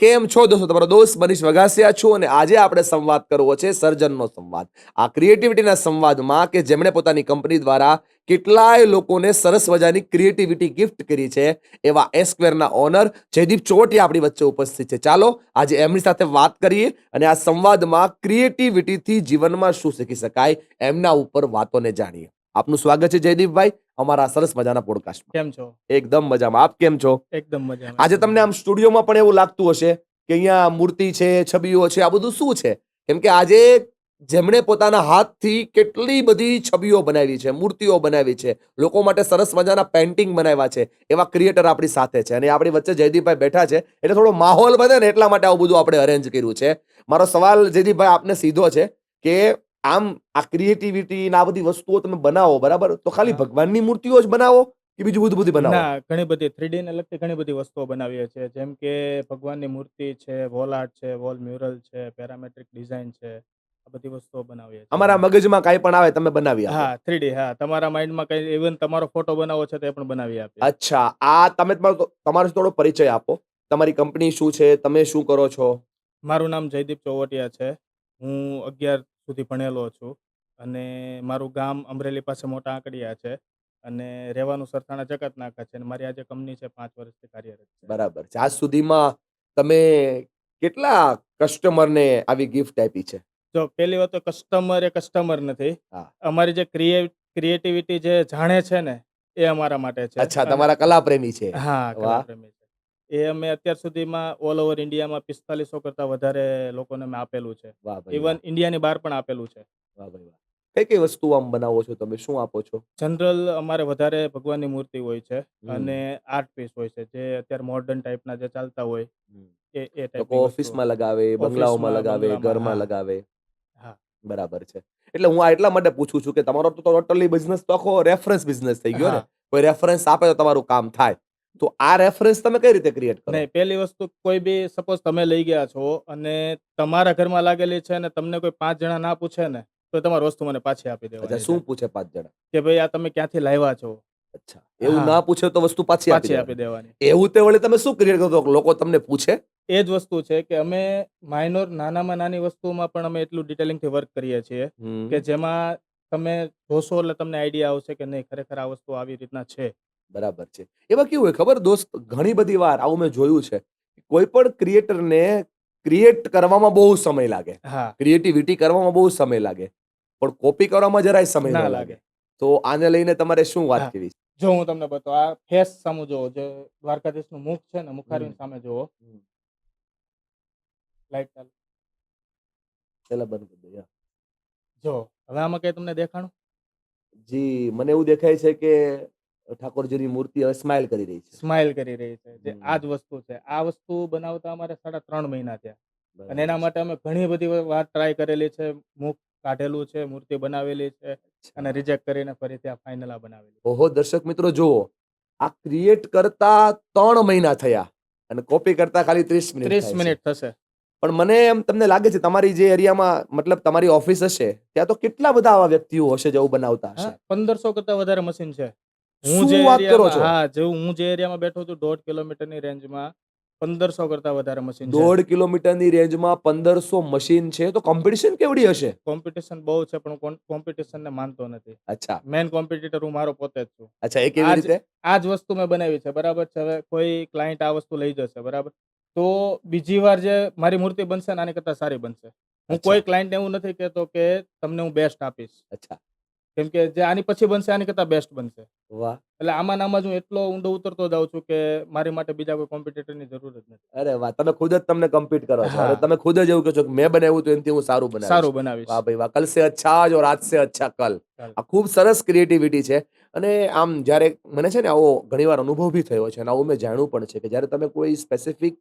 કેમ છો દોસ્તો? તમારો દોસ્ત મનીષ વઘાસિયા છું અને આજે આપણે સંવાદ કરવો છે સર્જનનો સંવાદ. આ ક્રિએટિવિટીના સંવાદમાં કે જેમણે પોતાની કંપની દ્વારા કેટલાય લોકોને સરસ મજાની ક્રિએટિવિટી ગિફ્ટ કરી છે એવા એસ્ક્વેરના ઓનર જયદીપ ચોવટિયા આપણી વચ્ચે ઉપસ્થિત છે. ચાલો આજે એમની સાથે વાત કરીએ અને આ સંવાદમાં ક્રિએટિવિટીથી જીવનમાં શું શીખી શકાય એમના ઉપર વાતોને જાણીએ. આપનું સ્વાગત છે જયદીપભાઈ અમારા સરસ મજાના પોડકાસ્ટમાં. કેમ છો? એકદમ મજામાં. આપ કેમ છો? એકદમ મજામાં. આજે તમને આમ સ્ટુડિયોમાં પણ એવું લાગતું હશે કે અહીંયા મૂર્તિ છે, છબીઓ છે, આ બધું શું છે? કેમ કે આજે જેમણે પોતાના હાથથી કેટલી બધી છબીઓ બનાવી છે, મૂર્તિઓ બનાવી છે, લોકો માટે સરસ મજાના પેઇન્ટિંગ બનાવ્યા છે, એવા ક્રિએટર આપણી સાથે છે અને આપણી વચ્ચે જયદીપભાઈ બેઠા છે એટલે થોડો માહોલ બને ને એટલા માટે આવું બધું આપણે અરેન્જ કર્યું છે. મારો સવાલ જયદીપભાઈ આપને સીધો છે કે આમ આ ક્રિએટિવિટી ને આ બધી વસ્તુઓ તમે બનાવો બરાબર, તો ખાલી ભગવાનની મૂર્તિઓ જ બનાવો કે બીજું બધું બનાવો? ના, ઘણી બધી 3D ને લગતી ઘણી બધી વસ્તુઓ બનાવીએ છીએ. જેમ કે ભગવાનની મૂર્તિ છે, વોલ આર્ટ છે, વોલ મ્યુરલ છે, પેરામેટ્રિક ડિઝાઇન છે. આ બધી વસ્તુઓ બનાવીએ છીએ. અમારા મગજમાં કાંઈ પણ આવે તમે બનાવી આપો. હા, 3D. હા, તમારા માઇન્ડમાં કઈ ઇવન તમારો ફોટો બનાવવો છે તો એ પણ બનાવી આપીએ. અચ્છા, આ તમે તમારો થોડો પરિચય આપો. તમારી કંપની શું છે? તમે શું કરો છો? મારું નામ જયદીપ ચોવટિયા છે. હું 11 સુધી ભણેલો છું અને મારું ગામ અમરેલી પાસે મોટા આંકડિયા છે અને રહેવાનું સરથાણા જકાતનાકા છે અને મારી આજે કંપની છે 5 વર્ષથી કાર્યરત છે. બરાબર છે. આજ સુધીમાં તમે કેટલા કસ્ટમરને આવી ગિફ્ટ આપી છે? જો પહેલી વાત તો કસ્ટમર એ કસ્ટમર નથી. હા. અમારી જે ક્રિએટિવિટી જે જાણે છે ને એ અમારા માટે છે. અચ્છા, તમારા કલાપ્રેમી છે. હા, વાહ. કલાપ્રેમી છે. એ અમે અત્યાર સુધીમાં ઓલ ઓવર ઇન્ડિયામાં 4500 કરતા વધારે લોકોને અમે આપેલું છે. વાહ ભાઈ ઇવન વાહ. ઇન્ડિયાની બહાર પણ આપેલું છે. વાહ ભાઈ વાહ. કઈ કઈ વસ્તુ આમ બનાવો છો તમે? શું આપો છો? જનરલ અમારે વધારે ભગવાનની મૂર્તિ હોય છે હમ. અને આર્ટ પીસ હોય છે જે અત્યારે મોડર્ન ટાઈપના જે ચાલતા હોય હમ. એ લોકો ટાઈપની વસ્તુ. ઓફિસમાં લગાવે, બંગલાઓમાં ઓફિસમાં, લગાવે, બંગલામાં. ઘરમાં હા, લગાવે. હા. બરાબર છે. એટલે હું આ એટલા માટે પૂછું છું કે તમારો તો ટોટલી બિઝનેસ તો આખો રેફરન્સ બિઝનેસ થઈ ગયો ને. હા. કોઈ રેફરન્સ આપે તો તમારું કામ થાય. તો આ રેફરન્સ તમે કઈ રીતે ક્રિએટ કરો? નહીં, પહેલી વસ્તુ કોઈ બી સપોઝ તમે લઈ ગયા છો અને તમારા ઘરમાં લાગેલી છે અને તમને કોઈ 5 જણા ના પૂછે ને તો તમારી વસ્તુ મને પાછી આપી અચ્છા, દેવાની શું છે પૂછે 5 જણા? કે ભાઈ આ તમે ક્યાંથી લાવ્યા છો. અચ્છા, એવું હા, ના પૂછે તો વસ્તુ પાછી આપી પાછી આપી દેવાની. દેવાની. એવું તે વળી તમે શું ક્રિએટ કરો તો લોકો તમને પૂછે? એ જ વસ્તુ છે કે અમે માઇનોર નાનામાં નાની વસ્તુમાં પણ અમે એટલું ડિટેલિંગથી વર્ક કરીએ છીએ કે જેમાં તમે જોશો એટલે તમને આઈડિયા આવશે કે નહીં ખરેખર આ વસ્તુ આવી રીતના છે. બરાબર છે. એમાં કેવું હોય ખબર દોસ્ત, ઘણી બધી વાર આવું મેં જોયું છે. કોઈ પણ ક્રિએટરને ક્રિએટ કરવામાં બહુ સમય લાગે. હા, ક્રિએટિવિટી કરવામાં બહુ સમય લાગે. પણ કોપી કરવામાં જરાય સમય ના ન લાગે. લાગે. તો આને લઈને તમારે શું વાત હા, કરવી છે? જો હું તમને બતાવું આ ફેસ સામુ જોવો જે દ્વારકાધીશનું મુખ છે ને હમ. મુખારીની સામે જોવો. હમ. લાઈટ ચાલુ. પેલા બંધ કરી દો યાર. જો હવે આમાં કઈ તમને દેખાણું? જી, મને એવું દેખાય છે કે ઠાકોરજીની મૂર્તિ હવે સ્માઈલ કરી રહી છે. સ્માઈલ કરી રહી છે. જે આ હમ. જ વસ્તુ છે. આ વસ્તુ બનાવતા અમારે 3.5 મહિના થયા અને બરાબર એના છે. માટે અમે ઘણી બધી વાર ટ્રાય કરેલી છે. મુખ કાઢેલું છે, મૂર્તિ બનાવેલી છે અને અચ્છા. રિજેક્ટ કરીને ફરીથી આ ફાઇનલ આ બનાવેલી. ઓહો, દર્શક મિત્રો જુઓ, આ ક્રિએટ કરતા 3 મહિના થયા અને કોપી કરતા ખાલી 30 મિનિટ 30 થાય છે. મિનિટ થશે. પણ મને એમ તમને લાગે છે તમારી જે એરિયામાં મતલબ તમારી ઓફિસ હશે ત્યાં તો કેટલા બધા આવા વ્યક્તિઓ હશે જેવું બનાવતા હા, હશે? 1500 કરતા વધારે મશીન છે. હું જે શું વાત કરો એરિયામાં છો? હા, હું જે એરિયામાં બેઠો છું 1.5 કિલોમીટરની રેન્જમાં 1500 કરતા વધારે મશીન છે. 1.5 કિલોમીટરની રેન્જમાં 1500 મશીન છે તો કોમ્પિટિશન કેવડી હશે? કોમ્પિટિશન બહુ છે પણ હું કોમ્પિટિશનને માનતો નથી. અચ્છા. મેઈન કોમ્પિટિટર હું મારો પોતે જ છું. અચ્છા, એ કેવી રીતે? આ જ વસ્તુ મેં બનાવી છે, બરાબર છે. હવે કોઈ ક્લાયન્ટ આ વસ્તુ લઈ જશે, બરાબર, તો બીજી વાર જે મારી મૂર્તિ બનશે ને આની કરતાં સારી બનશે. હું અચ્છા. કોઈ ક્લાયન્ટને એવું નથી કહેતો કે તમને હું બેસ્ટ આપીશ, અચ્છા. કેમ કે જે આની પછી બનશે આની કરતાં બેસ્ટ બનશે. વાહ. એટલે આમાં ને આમાં જ હું એટલો ઊંડો ઉતરતો જાઉં છું કે મારી માટે બીજા કોઈ કોમ્પિટિટરની જરૂર જ નથી. અરે વાહ, તમે ખુદ જ તમને કમ્પીટ કરો છો અને હા, તમે ખુદ જ એવું કહો છો કે મેં બનાવ્યું તો એનાથી હું સારું બનાવીશ. સારું બનાવીશ. વાહ ભાઈ વાહ, કલ સે અચ્છા આજ ઓર આજ સે અચ્છા કલ. ચાલ. આ ખૂબ સરસ ક્રિએટિવિટી છે અને આમ જ્યારે મને છે ને આવો ઘણીવાર અનુભવ બી થયો છે અને આવું મેં જાણ્યું પણ છે કે જ્યારે તમે કોઈ સ્પેસિફિક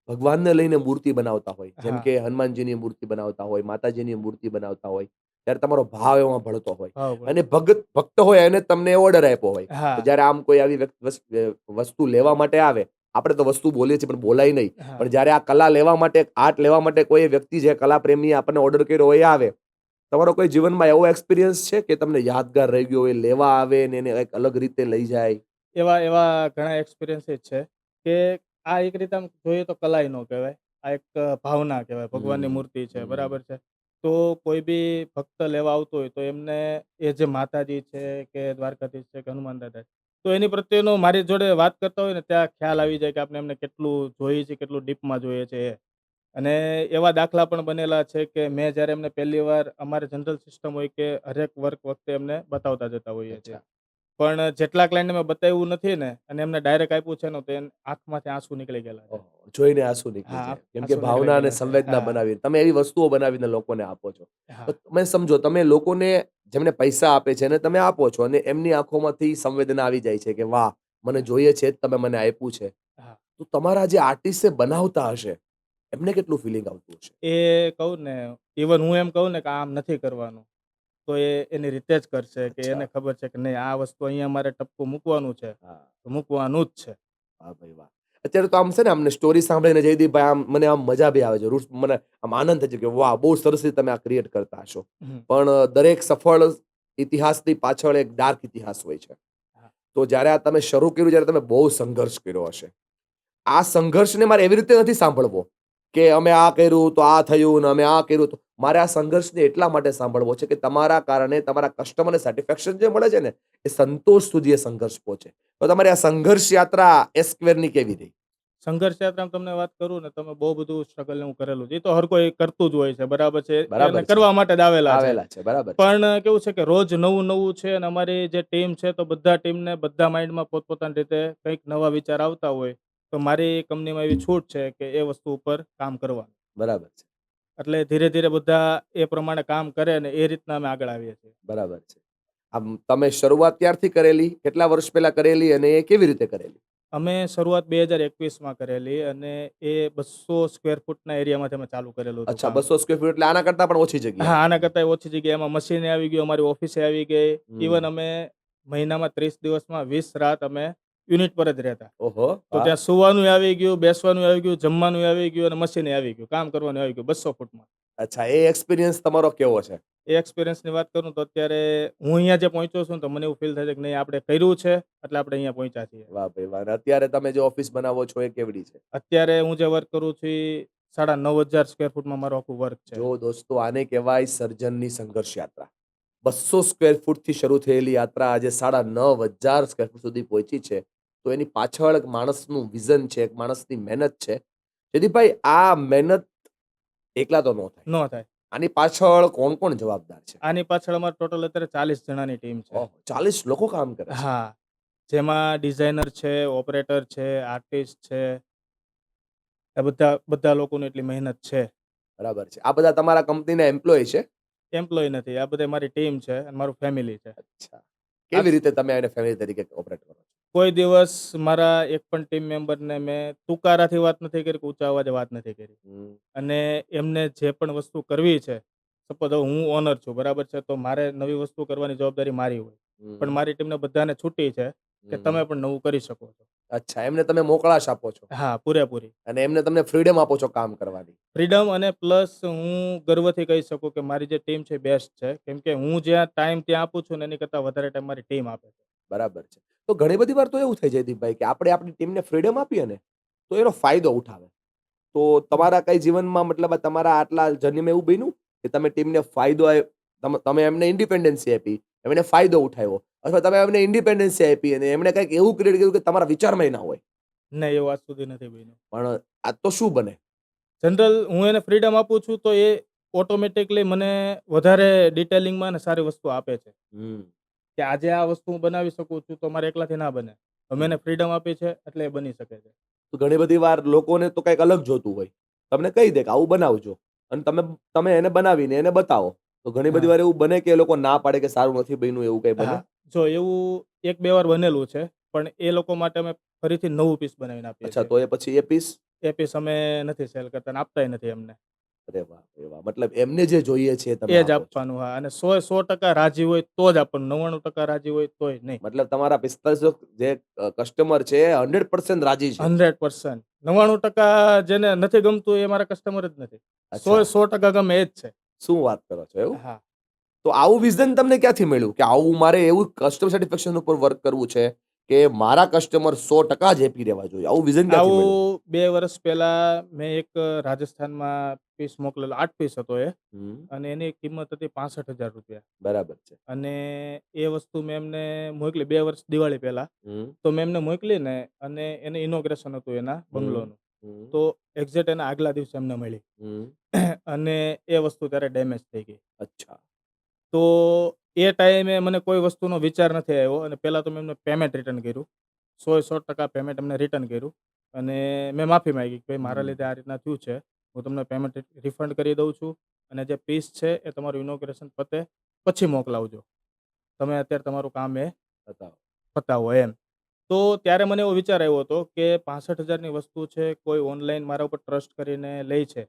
ભગવાનને લઈને મૂર્તિ બનાવતા હોય, જેમ હા, કે હનુમાનજીની મૂર્તિ બનાવતા હોય, માતાજીની મૂર્તિ બનાવતા હોય, ત્યારે તમારો ભાવ એમાં ભળતો હોય ભાવ અને પડતો. ભક્ત હોય એને તમને ઓર્ડર આપ્યો હોય. તો હા, જ્યારે આમ કોઈ આવી વસ્તુ લેવા માટે આવે, આપણે તો વસ્તુ બોલીએ છીએ પણ બોલાય નહીં. હા. પણ જ્યારે આ કલા લેવા માટે, આર્ટ લેવા માટે કોઈ વ્યક્તિ જે કલા પ્રેમી આપણને ઓર્ડર કર્યો હોય એ આવે, તમારો કોઈ જીવનમાં એવો એક્સપિરિયન્સ છે કે તમને યાદગાર રહી ગયો હોય, લેવા આવે ને એને એક અલગ રીતે લઈ જાય? એવા એવા ઘણા એક્સપિરિયન્સીસ છે કે આ એક રીતે આમ જોઈએ તો કલાઈ નો કહેવાય. આ એક ભાવના કહેવાય. ભગવાનની હમ મૂર્તિ છે, હમ બરાબર છે. તો કોઈ બી ભક્ત લેવા આવતો હોય તો એમને એ જે માતાજી છે કે દ્વારકાધીશ છે કે હનુમાન દાદા છે, તો એની પ્રત્યેનો મારી જોડે વાત કરતા હોય ને ત્યાં ખ્યાલ આવી જાય કે આપણે એમને કેટલું જોઈએ છે, કેટલું ડીપમાં જોઈએ છે એ. અને એવા દાખલા પણ બનેલા છે કે મેં જ્યારે એમને પહેલી વાર અમારે જનરલ સિસ્ટમ હોય કે હરેક વર્ક વખતે એમને બતાવતા જતા હોઈએ છીએ. અચ્છા. પણ જેટલા ક્લાયન્ટને મેં બતાવ્યું નથી ને અને એમને ડાયરેક્ટ આપ્યું છે ને તો આંખમાંથી આંસુ નીકળી ગયેલા છે. ઓહો! જોઈને આંસુ નીકળી હા, જાય. કેમ કે આંસુ નીકળી ભાવના અને ગયેલા છે. સંવેદના હા, બનાવી તમે એવી વસ્તુઓ બનાવીને લોકોને આપો છો. તો હા, તમે સમજો તમે લોકોને જેમને પૈસા આપે છે અને તમે આપો છો અને એમની આંખોમાંથી સંવેદના આવી જાય છે કે વાહ! મને જોઈએ છે જ તમે મને આપ્યું છે. હા. તો તમારા જે આર્ટિસ્ટ બનાવતા હશે, એમને કેટલું ફીલિંગ આવતું હશે? એ કહું ને, ઇવન હું એમ કહું ને કે આમ નથી કરવાનું, તો એ એની રીતે જ કરશે કે એને અચ્છા. ખબર છે કે નહીં આ વસ્તુ અહીંયા મારે ટપકું મૂકવાનું છે, હા. તો મૂકવાનું જ છે. વાહ ભાઈ વાહ! અત્યારે તો આમ છે ને અમને સ્ટોરી સાંભળીને જયદીપભાઈ આમ મને આમ મજા બી આવે છે. મને આમ આનંદ થાય છે કે વાહ! બહુ સરસ રીતે તમે આ ક્રિએટ કરતા હશો. હમ, પણ દરેક સફળ ઇતિહાસની પાછળ એક ડાર્ક ઇતિહાસ હોય છે. હા. તો જ્યારે આ તમે શરૂ કર્યું ત્યારે તમે બહુ સંઘર્ષ કર્યો હશે. આ સંઘર્ષને મારે એવી રીતે નથી સાંભળવો કે અમે આ કર્યું તો આ થયું ને અમે આ કર્યું તો મારે આ સંઘર્ષને એટલા માટે સાંભળવો છે કે તમારા કારણે તમારા કસ્ટમરને સેટિસ્ફેક્શન જે મળે છે ને એ સંતોષ સુધી એ સંઘર્ષ પહોંચે. તો તમારી આ સંઘર્ષ યાત્રા એસ સ્ક્વેરની કેવી રહી? સંઘર્ષ યાત્રામાં તમને વાત કરું ને તમે બહુ બધું સ્ટ્રગલ હું કરેલું છે. એ તો હર કોઈ કરતું જ હોય છે, બરાબર છે. એને બરાબર છે. કરવા માટે જ આવેલા છે. આવેલા છે. બરાબર છે. પણ કેવું છે કે રોજ નવું નવું છે અને અમારી જે ટીમ છે તો બધા ટીમને બધા માઇન્ડમાં પોતપોતાની રીતે કંઈક નવા વિચાર આવતા હોય તો મારી કંપનીમાં એવી છૂટ છે કે એ વસ્તુ ઉપર કામ કરવાનું. બરાબર છે. એટલે ધીરે ધીરે બધા એ પ્રમાણે કામ કરે ને એ રીતના અમે આગળ આવીએ છીએ. બરાબર છે. આમ તમે શરૂઆત ક્યારથી કરેલી? કેટલા વર્ષ પહેલા કરેલી અને એ કેવી રીતે કરેલી? અમે શરૂઆત 2021માં કરેલી અને એ 200 સ્ક્વેર ફૂટના એરિયામાંથી અમે ચાલુ કરેલું હતું અચ્છા, કામ. 200 સ્ક્વેર ફીટ એટલે આના કરતા પણ ઓછી હા, જગ્યા. આના કરતાંય ઓછી જગ્યાએ એમાં મશીને આવી ગયું, અમારી ઓફિસે આવી ગઈ. ઇવન હમ. અમે મહિનામાં 30 દિવસમાં 20 રાત અમે યુનિટ પર જ રહેતા. ઓહો! તો વાહ! ત્યાં સુવાનું આવી ગયું, બેસવાનું આવી ગયું, જમવાનું આવી ગયું અને મશીને આવી ગયું. કામ કરવાનું આવી ગયું 200 ફૂટમાં. અચ્છા, એ એક્સપિરિયન્સ તમારો કેવો છે? એ એક્સપિરિયન્સની વાત કરું તો અત્યારે હું અહીંયા જે પહોંચ્યો છું ને તો મને એવું ફીલ થાય છે કે નહીં આપણે કર્યું છે એટલે આપણે અહીંયા પહોંચ્યા છીએ. વાહ ભાઈ વાહ! અને અત્યારે તમે જે ઓફિસ બનાવો છો એ કેવડી છે? અત્યારે હું જે વર્ક કરું છું એ 9,500 સ્ક્વેર ફૂટમાં મારું આખું વર્ક છે. જો દોસ્તો આને કહેવાય સર્જનની સંઘર્ષ યાત્રા. 200 સ્ક્વેર ફૂટથી શરૂ થયેલી યાત્રા આજે 9,500 સ્ક્વેર ફૂટ સુધી પહોંચી છે. તો એની પાછળ એક માણસનું વિઝન છે, એક માણસની મહેનત છે. જયદીપભાઈ આ મહેનત એકલા તો ન થાય. ન થાય. આની પાછળ કોણ જવાબદાર છે? આની પાછળ અમારે ટોટલ અત્યારે 40 જણાની ટીમ છે. ઓહો! 40 લોકો કામ કરે છે. હા. જેમાં ડિઝાઇનર છે, ઓપરેટર છે, આર્ટિસ્ટ છે. આ બધા બધા લોકોની એટલી મહેનત છે. બરાબર છે. આ બધા તમારા કંપનીના એમ્પ્લોયી છે? એમ્પ્લોયી નથી. આ બધા મારી ટીમ છે અને મારું ફેમિલી છે. અચ્છા. આજ કેવી રીતે તમે એને ફેમિલી તરીકે ઓપરેટ કરો છો? કોઈ દિવસ મારા એક પણ ટીમ મેમ્બરને મેં તુકારાથી વાત નથી કરી કે ઊંચા અવાજે વાત નથી કરી. હમ, અને એમને જે પણ વસ્તુ કરવી છે, સપોઝ હવે હું ઓનર છું, બરાબર છે, તો મારે નવી વસ્તુ કરવાની જવાબદારી મારી હોય. પણ હમ, મારી ટીમને બધાને છૂટી છે કે હમ. તમે પણ નવું કરી શકો છો. અચ્છા, એમને તમે મોકળાશ આપો છો હા, પૂરેપૂરી. અને એમને તમને ફ્રીડમ આપો છો કામ કરવાની. ફ્રીડમ અને પ્લસ હું ગર્વથી કહી શકું કે મારી જે ટીમ છે બેસ્ટ છે. કેમ કે હું જ્યાં ટાઈમ ત્યાં આપું છું ને એની કરતાં વધારે ટાઈમ મારી ટીમ આપે છે. બરાબર છે. તો ઘણી બધી વાર તો એવું થાય જયદીપભાઈ કે આપણે આપણી ટીમને ફ્રીડમ આપીએ ને તો એનો ફાયદો ઉઠાવે. તો તમારા કઈ જીવનમાં મતલબ આ તમારા આટલા જર્નીમાં એવું બન્યું કે તમે ટીમને ફાયદો તમે એમને ઇન્ડિપેન્ડન્સી આપી, એમને ફાયદો ઉઠાવ્યો અથવા તમે એમને ઇન્ડિપેન્ડન્સી આપી અને એમણે કંઈક એવું ક્રિએટ કર્યું કે તમારા વિચારમાં ના હોય. નહીં, એવું આજ સુધી નથી બન્યું. પણ આ તો શું બને? જનરલ હું એને ફ્રીડમ આપું છું તો એ ઓટોમેટિકલી મને વધારે ડિટેલિંગમાં અને સારી વસ્તુ આપે છે. હમ, કે આજે આ વસ્તુ હું બનાવી શકું છું તો મારે એકલાથી ના બને. હવે હમ. એને ફ્રીડમ આપી છે એટલે એ બની શકે છે. તો ઘણી બધી વાર લોકોને તો કંઈક અલગ જોતું હોય. તમને કહી દે કે આવું બનાવજો અને તમે તમે એને બનાવીને એને બતાવો. તો ઘણી બધી હા, વાર એવું બને કે એ લોકો ના પાડે કે સારું નથી બન્યું એવું કંઈ બને? હા. જો એવું 1-2 વાર બનેલું છે. પણ એ લોકો માટે અમે ફરીથી નવું પીસ બનાવીને આપીએ અચ્છા, છીએ. તો એ પછી એ પીસ એ પીસ અમે નથી સેલ કરતા અને આપતાય નથી એમને. અરે વાહ! અરે વાહ! મતલબ એમને જે જોઈએ છે એ તમે એ જ આપો છો. આપવાનું. હા, અને 100% રાજી હોય તો જ આપવાનું. 99% રાજી હોય તોય નહીં. મતલબ તમારા 45 જે કસ્ટમર છે એ 100% રાજી છે. 100%. 99% જેને નથી ગમતું એ મારા કસ્ટમર જ નથી. 100 એ અચ્છા, 100% ગમે એ જ છે. શું વાત કરો છો એવું? હા. તો આવું વિઝન તમને ક્યાંથી મળ્યું કે આવું મારે એવું કસ્ટમર સેટિસ્ફેક્શન ઉપર વર્ક કરવું છે કે મારા કસ્ટમર 100% જ હેપી રહેવા જોઈએ? આવું વિઝન ક્યાંથી મળ્યું? આવું 2 વર્ષ પહેલા મેં એક રાજસ્થાનમાં પીસ મોકલેલો. 8 પીસ હતો એ હમ, અને એની કિંમત હતી ₹65,000 બરાબર છે. અને એ વસ્તુ મેં એમને મોકલી 2 વર્ષ દિવાળી પહેલા. હમ, તો મેં એમને મોકલી ને અને એને ઇનોગ્રેશન હતું એના હમ, બંગલોનું. હમ, તો એક્ઝેક્ટ એના આગલા દિવસે અમને મળી હમ, અને એ વસ્તુ ત્યારે ડેમેજ થઈ ગઈ. અચ્છા. તો એ ટાઈમે મને કોઈ વસ્તુનો વિચાર નથી આવ્યો અને પહેલાં તો મેં એમને પેમેન્ટ રિટર્ન કર્યું. 100% પેમેન્ટ એમને રિટર્ન કર્યું અને મેં માફી માંગી કે ભાઈ મારા હમ, લીધે આ રીતના થયું છે. હું તમને પેમેન્ટ રિફંડ કરી દઉં છું અને જે પીસ છે એ તમારું ઇનોગ્રેશન પતે પછી મોકલાવજો. તમે અત્યારે તમારું કામ એ બતાવો. પતાવો એમ. તો ત્યારે મને એવો વિચાર આવ્યો હતો કે 65,000ની વસ્તુ છે, કોઈ ઓનલાઈન મારા ઉપર ટ્રસ્ટ કરીને લે છે,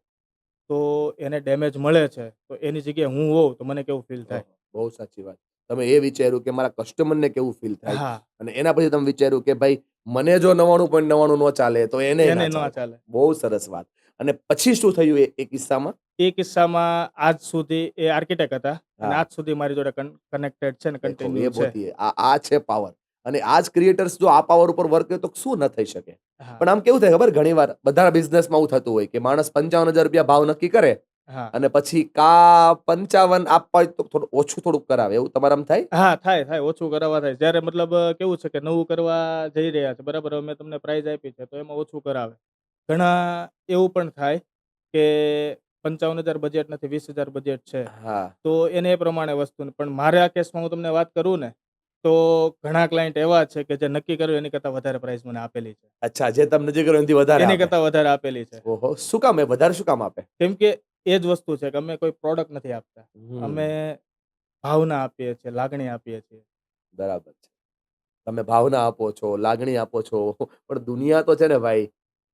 તો એને ડેમેજ મળે છે, તો એની જગ્યાએ હું હોઉં તો મને કેવું ફીલ ઓહો! થાય? બહુ સાચી વાત. તમે એ વિચાર્યું કે મારા કસ્ટમરને કેવું ફીલ થાય હા, અને એના પછી તમે વિચાર્યું કે ભાઈ મને જો 99.99 નો ચાલે તો એનેય એને ના ન ચાલે. ચાલે. બહુ સરસ વાત. અને પછી શું થયું એ કિસ્સામાં? એ કિસ્સામાં આજ સુધી એ આર્કિટેક્ટ હતા અને હા, આજ સુધી મારી જોડે કનેક્ટેડ છે ને દેખો કન્ટિન્યુ એ છે. હોતી હૈ. આ છે પાવર. અને આ જ ક્રિએટર્સ જો આ પાવર ઉપર વર્ક કરે તો શું ન થઈ શકે? હા, પણ આમ કેવું થાય ખબર ઘણીવાર બધા બિઝનેસમાં આવું થતું હોય કે માણસ ₹55,000 ભાવ નક્કી કરે હા. અને પછી કા 55 આપવા હોય તો થોડું ઓછું થોડુંક કરાવે. એવું તમારામાં થાય? હા, થાય, થાય. ઓછું કરાવવા થાય. જ્યારે મતલબ કેવું છે કે નવું કરવા જઈ રહ્યા છે, બરાબર? હવે મેં તમને પ્રાઇઝ આપી છે, તો એમાં ઓછું કરાવે. ઘણા એવું પણ થાય કે 55,000 બજેટ નથી, 20,000 બજેટ છે. હા. તો એને એ પ્રમાણે વસ્તુ પણ મારા કેસમાં હું તમને વાત કરું ને, તો ઘણા ક્લાયન્ટ એવા છે કે જે નક્કી કર્યું એની કરતાં વધારે પ્રાઇસ મને આપેલી છે. અચ્છા, જે તમે નક્કી કરો એનાથી વધારે એની આપે. કરતાં વધારે આપેલી છે. ઓહો! શું કામ એ વધારે શું કામ આપે? કેમ કે એ જ વસ્તુ છે કે અમે કોઈ પ્રોડક્ટ નથી આપતા. અમે હમ, ભાવના આપીએ છીએ, લાગણી આપીએ છીએ. બરાબર છે. તમે ભાવના આપો છો, લાગણી આપો છો, પણ દુનિયા તો છે ને ભાઈ,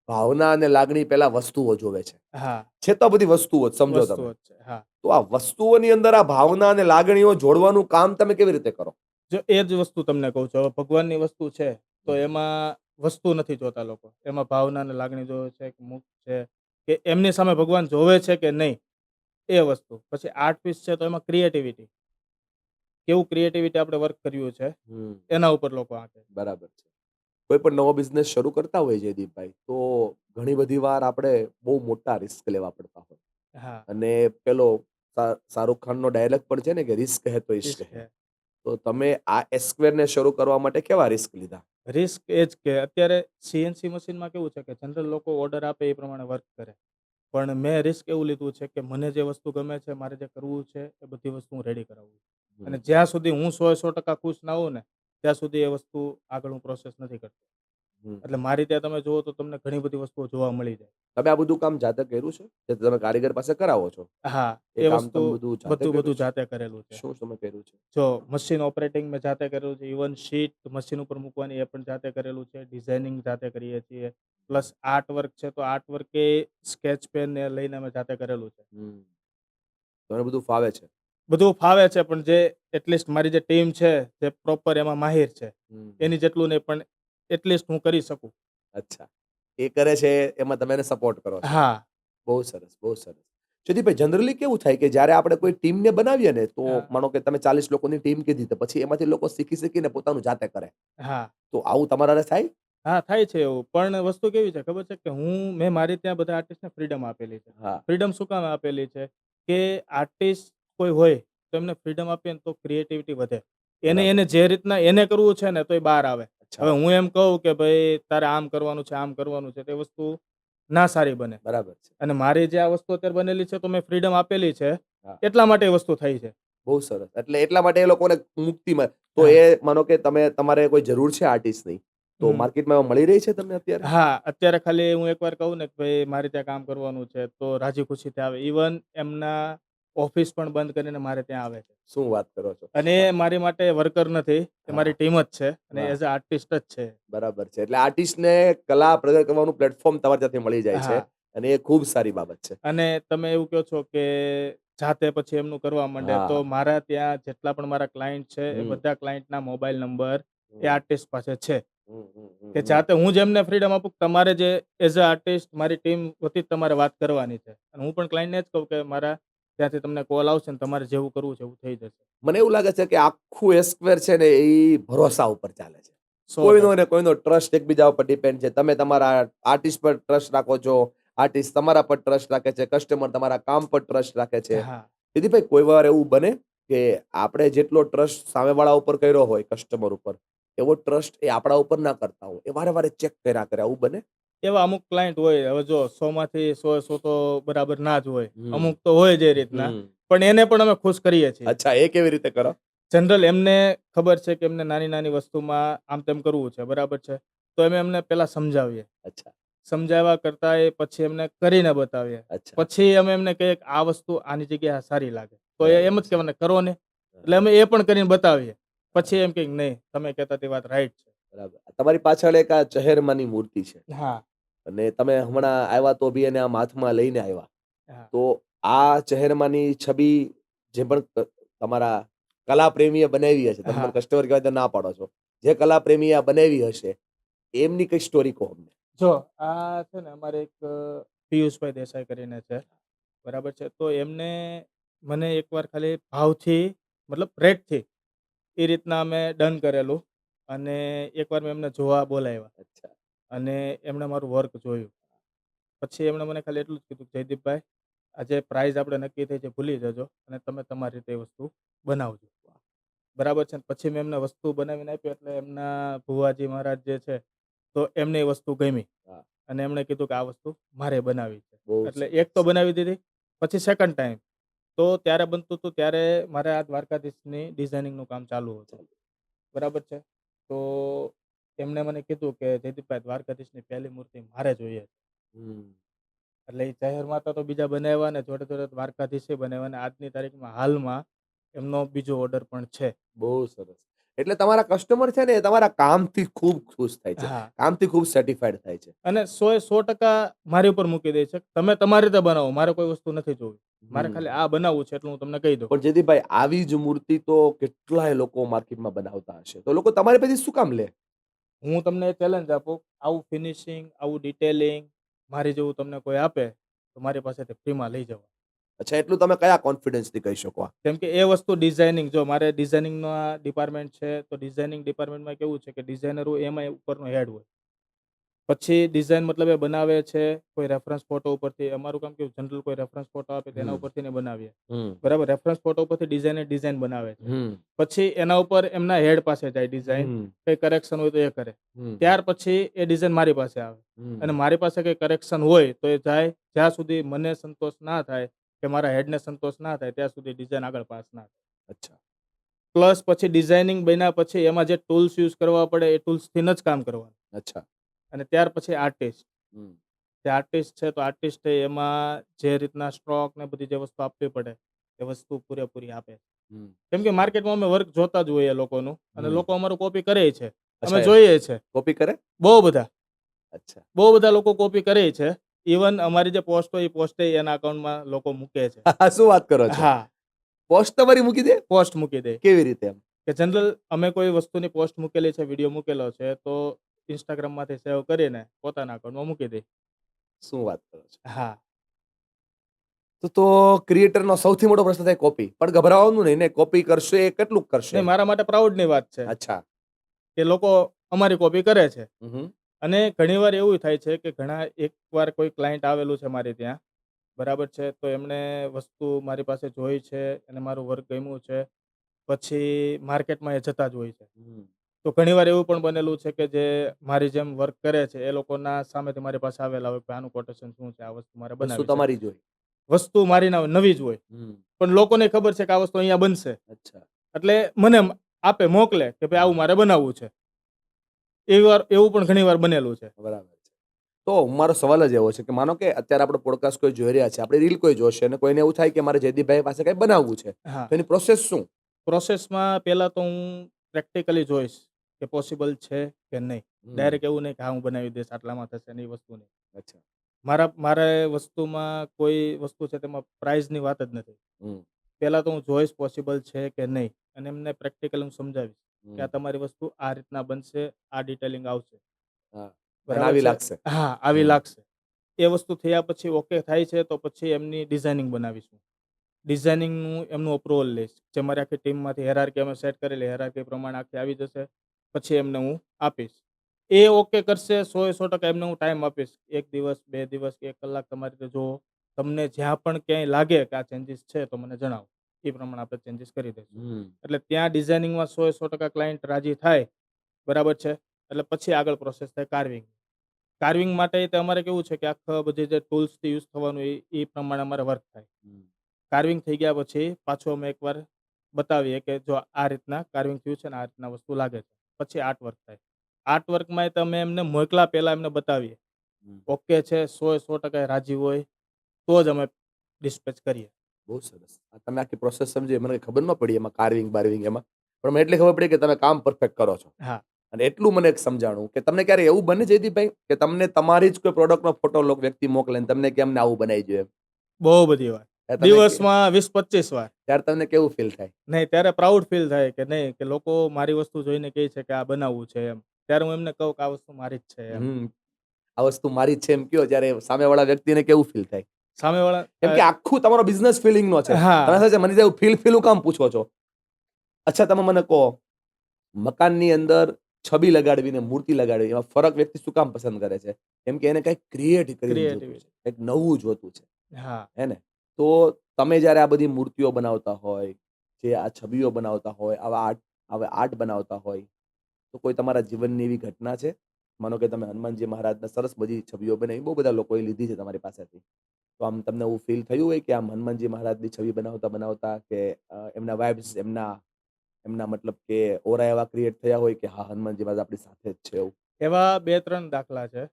ભાવના અને લાગણી પહેલા વસ્તુઓ જોવે છે. હા, છે તો આ બધી વસ્તુઓ જ સમજો તમે. વસ્તુઓ જ છે. હા. તો આ વસ્તુઓની અંદર આ ભાવના અને લાગણીઓ જોડવાનું કામ તમે કેવી રીતે કરો? જો એ જ વસ્તુ તમને કહું છું. હવે ભગવાનની વસ્તુ છે, તો હમ, એમાં વસ્તુ નથી જોતા લોકો. એમાં ભાવના અને લાગણી જોવે છે, કે મુખ છે, કે એમની સામે ભગવાન જોવે છે કે નહીં, એ વસ્તુ. પછી આર્ટ પીસ છે, તો એમાં ક્રિએટિવિટી. કેવું ક્રિએટિવિટી આપણે વર્ક કર્યું છે, હમ, એના ઉપર લોકો આંકે. બરાબર છે. કોઈ પણ નવો બિઝનેસ શરૂ કરતા હોય જયદીપભાઈ, તો ઘણી બધી વાર આપણે બહુ મોટા રિસ્ક લેવા પડતા હોય. હા, અને પેલો શાહરુખ ખાનનો ડાયલોગ પણ છે ને કે રિસ્ક હે તો ઇશ્ક રિસ્ક હે. છે. તો તમે આ એસ્ક્વેરને શરૂ કરવા માટે કેવા રિસ્ક લીધા? રિસ્ક એ જ કે અત્યારે સીએનસી મશીનમાં કેવું છે કે જનરલ લોકો ઓર્ડર આપે એ પ્રમાણે વર્ક કરે. પણ મેં રિસ્ક એવું લીધું છે કે મને જે વસ્તુ ગમે છે, મારે જે કરવું છે, એ બધી વસ્તુ હું રેડી કરાવું છું. અને હમ, જ્યાં સુધી હું 100% ખુશ ના હોઉં ને, ત્યાં સુધી એ વસ્તુ આગળ હું પ્રોસેસ નથી કરતો. હમ. એટલે મારી ત્યાં તમે જુઓ તો તમને ઘણી બધી વસ્તુઓ જોવા મળી જાય. તમે આ બધું કામ જાતે કર્યું છે? જે તમે કારીગર પાસે કરાવો છો? હા, એ એ કામ વસ્તુ તમે બધું જાતે બધું કર્યું બધું છે? જાતે કરેલું છે. શું તમે કર્યું છે? જો મશીન ઓપરેટિંગ મેં જાતે કરેલું છે, ઇવન શીટ મશીન ઉપર મૂકવાની એ પણ જાતે કરેલું છે, ડિઝાઇનિંગ જાતે કરીએ છીએ. પ્લસ આર્ટ વર્ક છે, તો આર્ટ વર્ક એ સ્કેચ પેન ને લઈને અમે જાતે કરેલું છે. હમ. તમને બધું ફાવે છે? બધું ફાવે છે, પણ જે એટલીસ્ટ મારી જે ટીમ છે, જે પ્રોપર એમાં માહિર છે, હમ. એની જેટલું નહીં પણ એટલીસ્ટ હું કરી શકું. અચ્છા. એ કરે છે એમાં તમે એને સપોર્ટ કરો છો. હા, બહુ સરસ, બહુ સરસ. જયદીપભાઈ જનરલી કેવું થાય કે જ્યારે આપણે કોઈ ટીમને બનાવીએ ને તો હા, માનો કે તમે 40 લોકોની ટીમ કીધી તો પછી એમાંથી લોકો શીખીને પોતાનું જાતે કરે. હા. તો આવું તમારા હારે થાય? હા, થાય છે એવું. પણ વસ્તુ કેવી છે ખબર છે કે મેં મારી ત્યાં બધા આર્ટિસ્ટને ફ્રીડમ આપેલી છે. હા. ફ્રીડમ શું કામ આપેલી છે? કે આર્ટિસ્ટ કોઈ હોય તો એમને ફ્રીડમ આપીએ ને તો ક્રિએટિવિટી વધે. એને બરાબર એને છે. જે રીતના એને કરવું છે ને તો એ બહાર આવે. હવે અચ્છા. હું એમ કહું કે ભાઈ તારે આમ કરવાનું છે, આમ કરવાનું છે, તે વસ્તુ ના સારી બને. બરાબર છે. અને મારી જે આ વસ્તુ અત્યારે બનેલી છે તો મેં ફ્રીડમ આપેલી છે. હા. એટલા માટે એ વસ્તુ થઈ છે. બહુ સરસ. એટલે એટલા માટે એ લોકોને મુક્તિ મળે. તો હા. એ માનો કે તમારે કોઈ જરૂર છે આર્ટિસ્ટની, તો હમ. માર્કેટમાં મળી રહી છે તમને અત્યારે? હા, અત્યારે ખાલી હું એકવાર કહું ને કે ભાઈ મારે ત્યાં કામ કરવાનું છે, તો રાજી ખુશીથી આવે. ઇવન એમના ઓફિસ પણ બંધ કરીને મારે ત્યાં આવે છે. શું વાત કરો છો? અને વાહ! એ મારી માટે વર્કર નથી, એ હા, મારી ટીમ જ છે અને વાહ! એઝ અ આર્ટિસ્ટ જ છે. બરાબર છે. એટલે આર્ટિસ્ટને કલા પ્રગટ કરવાનું પ્લેટફોર્મ તમારી ત્યાંથી મળી જાય છે હા, અને એ ખૂબ સારી બાબત છે. અને તમે એવું કહો છો કે જાતે પછી એમનું કરવા માંડે, તો હા. મારા ત્યાં જેટલા પણ મારા ક્લાયન્ટ છે, એ હમ, બધા ક્લાયન્ટના મોબાઈલ નંબર એ હમ, આર્ટિસ્ટ પાસે છે. હમ, હમ, હમ, કે હમ. જાતે હું જેમને ફ્રીડમ આપું, તમારે જે એઝ અ આર્ટિસ્ટ મારી ટીમ વતી જ તમારે વાત કરવાની છે. અને હું પણ ક્લાયન્ટને જ કહું કે મારા ત્યાંથી તમને કોલ આવશે ને તમારે જેવું કરવું છે એવું થઈ જશે. મને એવું લાગે છે કે આખું એ સ્ક્વેર છે ને એ ભરોસા ઉપર ચાલે છે. કોઈનો 100%. ને કોઈનો ટ્રસ્ટ એકબીજા ઉપર ડિપેન્ડ છે. તમે તમારા આર્ટિસ્ટ પર ટ્રસ્ટ રાખો છો, આર્ટિસ્ટ તમારા પર ટ્રસ્ટ રાખે છે, કસ્ટમર તમારા કામ પર ટ્રસ્ટ રાખે છે. હા, દીદીભાઈ કોઈ વાર એવું બને કે આપણે જેટલો ટ્રસ્ટ સામેવાળા ઉપર કર્યો હોય કસ્ટમર ઉપર, એવો ટ્રસ્ટ એ આપણા ઉપર ના કરતા હોય. એ વારે વારે ચેક કર્યા કરે, આવું બને? એવા અમુક ક્લાયન્ટ હોય. હવે જો 100 માંથી 100 તો બરાબર ના જ હોય. હમ અમુક તો હોય જ એ રીતના. હમ પણ એને પણ અમે ખુશ કરીએ છીએ. અચ્છા, એ કેવી રીતે કરો? જનરલ એમને ખબર છે કે એમને નાની વસ્તુમાં આમ તેમ કરવું છે, બરાબર છે. તો અમે એમને પહેલા સમજાવીએ. અચ્છા સમજાવવા કરતા એ પછી એમને કરીને બતાવીએ. અચ્છા, પછી અમે એમને કહીએ કે આ વસ્તુ આની જગ્યાએ સારી લાગે. તો એ એમ બરાબર જ છે. કહેવાના કરો ને. એટલે અમે એ પણ કરીને બતાવીએ. પછી એમ કે નહીં, તમે કહેતા તે વાત રાઈટ છે. બરાબર. તમારી પાછળ એક આ ચહેરમાંની મૂર્તિ છે હા, અને તમે હમણાં આવ્યા તો બી એને આમ હાથમાં લઈને આવ્યા. હા, તો આ ચહેરમાંની છબી જે પણ તમારા કલાપ્રેમીએ બનાવી હશે, તમે હા. મને કસ્ટમર કહેવાય તો ના પાડો છો. જે કલાપ્રેમીએ આ બનાવી હશે, એમની કઈ સ્ટોરી કહો અમને. જો આ છે ને અમારે એક પિયુષભાઈ દેસાઈ કરીને છે. બરાબર છે. તો એમને મને એકવાર ખાલી ભાવથી મતલબ રેટથી એ રીતના અમે ડન કરેલું અને એકવાર મેં એમને જોવા બોલાવ્યા અચ્છા. અને એમણે મારું વર્ક જોયું. પછી એમણે મને ખાલી એટલું જ કીધું કે જયદીપભાઈ, આ જે પ્રાઇઝ આપણે નક્કી થઈ છે ભૂલી જજો અને તમે તમારી રીતે એ વસ્તુ બનાવજો. બરાબર છે. ને પછી મેં એમને વસ્તુ બનાવીને આપી એટલે એમના ભુવાજી મહારાજ જે છે, તો એમને એ વસ્તુ ગમી હા, અને એમણે કીધું કે આ વસ્તુ મારે બનાવી છે. બહુ એટલે એક તો સરસ. બનાવી દીધી. પછી સેકન્ડ ટાઈમ તો ત્યારે બનતું હતું ત્યારે મારે આ દ્વારકાધીશની ડિઝાઇનિંગનું કામ ચાલુ હતું. ચાલો. બરાબર છે. તો એમણે મને કીધું કે જયદીપભાઈ, દ્વારકાધીશની પહેલી મૂર્તિ મારે જોઈએ છે. હમ. એટલે એ જાહેર માતા તો બીજા બનાવ્યા ને જોડે જોડે દ્વારકાધીશે બનાવ્યા અને આજની તારીખમાં હાલમાં એમનો બીજો ઓર્ડર પણ છે. બહુ સરસ. એટલે તમારા કસ્ટમર છે ને એ તમારા કામથી ખૂબ ખુશ થાય છે. હા. કામથી ખૂબ સેટિસ્ફાઈડ થાય છે. અને 100% મારી ઉપર મૂકી દે છે. તમે તમારી રીતે બનાવો, મારે કોઈ વસ્તુ નથી જોવી. મારે હમ. ખાલી આ બનાવવું છે એટલું હું તમને કહી દઉં. પણ જયદીપભાઈ આવી જ મૂર્તિ તો કેટલાય લોકો માર્કેટમાં બનાવતા હશે. તો લોકો તમારી પાસેથી શું કામ લે? હું તમને ચેલેન્જ આપું, આવું ફિનિશિંગ, આવું ડિટેલિંગ મારી જેવું તમને કોઈ આપે તો મારી પાસેથી ફ્રીમાં લઈ જવા. અચ્છા, એટલું તમે કયા કોન્ફિડન્સથી કહી શકો આ? કેમ કે એ વસ્તુ ડિઝાઇનિંગ, જો મારે ડિઝાઇનિંગનો ડિપાર્ટમેન્ટ છે તો ડિઝાઇનિંગ ડિપાર્ટમેન્ટમાં કેવું છે કે ડિઝાઇનર હોય એમાંય ઉપરનો હેડ હોય. પછી ડિઝાઇન મતલબ એ બનાવે છે કોઈ રેફરન્સ ફોટો ઉપરથી. અમારું કામ કેવું, જનરલ કોઈ રેફરન્સ ફોટો આપે તેના હમ ઉપરથી ને બનાવીએ. હમ બરાબર. રેફરન્સ ફોટો ઉપરથી ડિઝાઇન બનાવે છે. હમ પછી એના ઉપર એમના હેડ પાસે જાય ડિઝાઇન, હમ કંઈ કરેક્શન હોય તો એ કરે. હમ ત્યાર પછી એ ડિઝાઇન મારી પાસે આવે હમ અને મારી પાસે કંઈ કરેક્શન હોય તો એ જાય. જ્યાં સુધી મને સંતોષ ના થાય કે મારા હેડને સંતોષ ના થાય ત્યાં સુધી ડિઝાઇન આગળ પાસ ના થાય. અચ્છા. પ્લસ પછી ડિઝાઇનિંગ બન્યા પછી એમાં જે ટૂલ્સ યુઝ કરવા પડે એ ટૂલ્સથી જ કામ કરવાનું. અચ્છા. અને ત્યાર પછી આર્ટિસ્ટ, હમ જે આર્ટિસ્ટ છે તો આર્ટિસ્ટ એમાં જે રીતના સ્ટ્રોક ને બધી જે વસ્તુ આપવી પડે એ વસ્તુ પૂરેપૂરી આપે. હમ કેમ કે માર્કેટમાં અમે વર્ક જોતા જ હોઈએ લોકોનું અને હમ લોકો અમારું કોપી કરે છે. અમે અચ્છા, જોઈએ છે કોપી કરે? બહુ બધા અચ્છા. બહુ બધા લોકો કોપી કરે છે. ઇવન અમારી જે પોસ્ટ હોય એ પોસ્ટ એના અકાઉન્ટમાં લોકો મૂકે છે. શું વાત કરો છો? હા, પોસ્ટ તમારી મૂકી દે? પોસ્ટ મૂકી દે. કેવી રીતે એમ? કે જનરલ અમે કોઈ વસ્તુની પોસ્ટ મૂકેલી છે, વિડીયો મૂકેલો છે તો ઇન્સ્ટાગ્રામમાંથી સેવ કરીને પોતાના અકાઉન્ટમાં મૂકી દે. શું વાત કરો છો? હા. તો ક્રિએટરનો સૌથી મોટો પ્રશ્ન થાય કોપી. પણ ગભરાવાનું નહીં ને, કોપી કરશે એ કેટલું કરશે? નહીં, મારા માટે પ્રાઉડની વાત છે અચ્છા. કે લોકો અમારી કોપી કરે છે. હમ અને ઘણીવાર એવું થાય છે કે એકવાર કોઈ ક્લાયન્ટ આવેલું છે મારી ત્યાં, બરાબર છે. તો એમણે વસ્તુ મારી પાસે જોઈ છે અને મારું વર્ક ગમ્યું છે. પછી માર્કેટમાં એ જતા જ હોય છે. હમ તો ઘણીવાર એવું પણ બનેલું છે કે જે મારી જેમ વર્ક કરે છે એ લોકોના સામેથી મારી પાસે આવેલા હોય કે આનું કોટેશન શું છે, આ વસ્તુ મારે વસ્તુ બનાવી છે. તમારી જોઈ. વસ્તુ મારી નવી જ હોય હમ પણ લોકોને ખબર છે કે આ વસ્તુ અહીંયા બનશે. અચ્છા. એટલે મને આપે, મોકલે કે ભાઈ આવું મારે બનાવવું છે. એવું પણ ઘણીવાર બનેલું છે. બરાબર છે. તો મારો સવાલ જ એવો છે કે માનો કે અત્યારે આપણો પોડકાસ્ટ કોઈ જોઈ રહ્યા છે, આપણી રીલ કોઈ જોશે અને કોઈને એવું થાય કે મારે જયદીપભાઈ પાસે કંઈ બનાવવું છે, હા, તો એની પ્રોસેસ શું? પ્રોસેસમાં પહેલાં તો હું પ્રેક્ટિકલી જોઈશ કે પોસિબલ છે કે નહીં. હમ ડાયરેક્ટ એવું નહીં કે હા હું બનાવી દઈશ, આટલામાં થશે ને એ વસ્તુ નહીં. અચ્છા. મારે વસ્તુમાં કોઈ વસ્તુ છે તેમાં પ્રાઇઝની વાત જ નથી. હમ પહેલાં તો હું જોઈશ પોસિબલ છે કે નહીં અને એમને પ્રેક્ટિકલ હું સમજાવીશ કે હમ આ તમારી વસ્તુ આ રીતના બનશે, આ ડિટેલિંગ આવશે. હા. મને બરાબર આવી છે. લાગશે. હા, આવી હમ લાગશે. એ વસ્તુ થયા પછી ઓકે થાય છે તો પછી એમની ડિઝાઇનિંગ બનાવીશું. ડિઝાઇનિંગનું એમનું અપ્રુવલ લઈશ. જે મારી આખી ટીમમાંથી હેરાર્કી અમે સેટ કરેલી હેરાર્કી પ્રમાણે આખી આવી જશે. પછી એમને હું આપીશ. એ ઓકે કરશે 100% એમને હું ટાઈમ આપીશ. 1 દિવસ, 2 દિવસ કે 1 કલાક તમારી રીતે જુઓ. તમને જ્યાં પણ ક્યાંય લાગે કે આ ચેન્જીસ છે તો મને જણાવો. એ પ્રમાણે આપણે ચેન્જીસ કરી દઈશું. હમ એટલે ત્યાં ડિઝાઇનિંગમાં 100% ક્લાયન્ટ રાજી થાય, બરાબર છે. એટલે પછી આગળ પ્રોસેસ થાય કાર્વિંગ. કાર્વિંગ માટે તે અમારે કેવું છે કે આખા બધી જે ટૂલ્સથી યુઝ થવાનું એ પ્રમાણે અમારે વર્ક થાય. હમ. કાર્વિંગ થઈ ગયા પછી પાછું અમે એકવાર બતાવીએ કે જો આ રીતના કાર્વિંગ થયું છે ને આ રીતના વસ્તુ લાગે છે. પછી આર્ટ વર્ક થાય. આર્ટ વર્કમાં તમે એમને મોકલા પહેલા એમને બતાવીએ. હમ. ઓકે છે 100% રાજી હોય તો જ અમે ડિસ્પેચ કરીએ. બહુ સરસ. તમે આખી પ્રોસેસ સમજી, મને કંઈ ખબર ન પડી એમાં કાર્વિંગ બાર્વિંગ એમાં, પણ મને એટલી ખબર પડી કે તમે કામ પરફેક્ટ કરો છો. હા, અને એટલું મને એક સમજાણું કે તમને ક્યારે એવું બને જયદીપભાઈ કે તમને તમારી જ કોઈ પ્રોડક્ટનો ફોટો વ્યક્તિ મોકલે ને તમને કે અમને આવું બનાવી જોઈએ, બહુ બધી વાર. ત્યારે તમે દિવસમાં 20-25 વાર. ત્યારે તમને કેવું ફીલ થાય? નહીં ત્યારે પ્રાઉડ ફીલ થાય કે નહીં કે લોકો મારી વસ્તુ જોઈને કહે છે કે આ બનાવવું છે એમ. ત્યારે હું એમને કહું કે આ વસ્તુ મારી જ છે એમ. હમ આ વસ્તુ મારી જ છે એમ કયો, જ્યારે સામેવાળા વ્યક્તિને કેવું ફીલ થાય? સામેવાળા કેમ કે આખું તમારો બિઝનેસ ફિલિંગનો છે. તમે હા, સાચે મને જેવું ફીલ કામ પૂછો છો? અચ્છા, તમે મને કહો, મકાનની અંદર છબી લગાડવી ને મૂર્તિ લગાડવી એમાં ફરક વ્યક્તિ શું કામ પસંદ કરે છે? કેમ કે એને કંઈક ક્રિએટ કરીને જોતું છે, ક્રિએટિવિટી. કંઈક નવું જોતું છે. હા, હે ને? તો તમે જ્યારે આ બધી મૂર્તિઓ બનાવતા હોય, જે આ છબીઓ બનાવતા હોય, આવા આર્ટ બનાવતા હોય, તો કોઈ તમારા જીવનની એવી ઘટના છે? માનો કે તમે હનુમાનજી મહારાજના સરસ બધી છબીઓ બનાવી, બહુ બધા લોકોએ લીધી છે તમારી પાસેથી. તો આમ તમને એવું ફીલ થયું હોય કે આમ હનુમાનજી મહારાજની છબી બનાવતા કે એમના વાઇબ્સ, એમના એમના મતલબ કે ઓરા એવા ક્રિએટ થયા હોય કે હા, હનુમાનજી મહારાજ આપણી સાથે જ છે એવું? એવા 2-3 દાખલા છે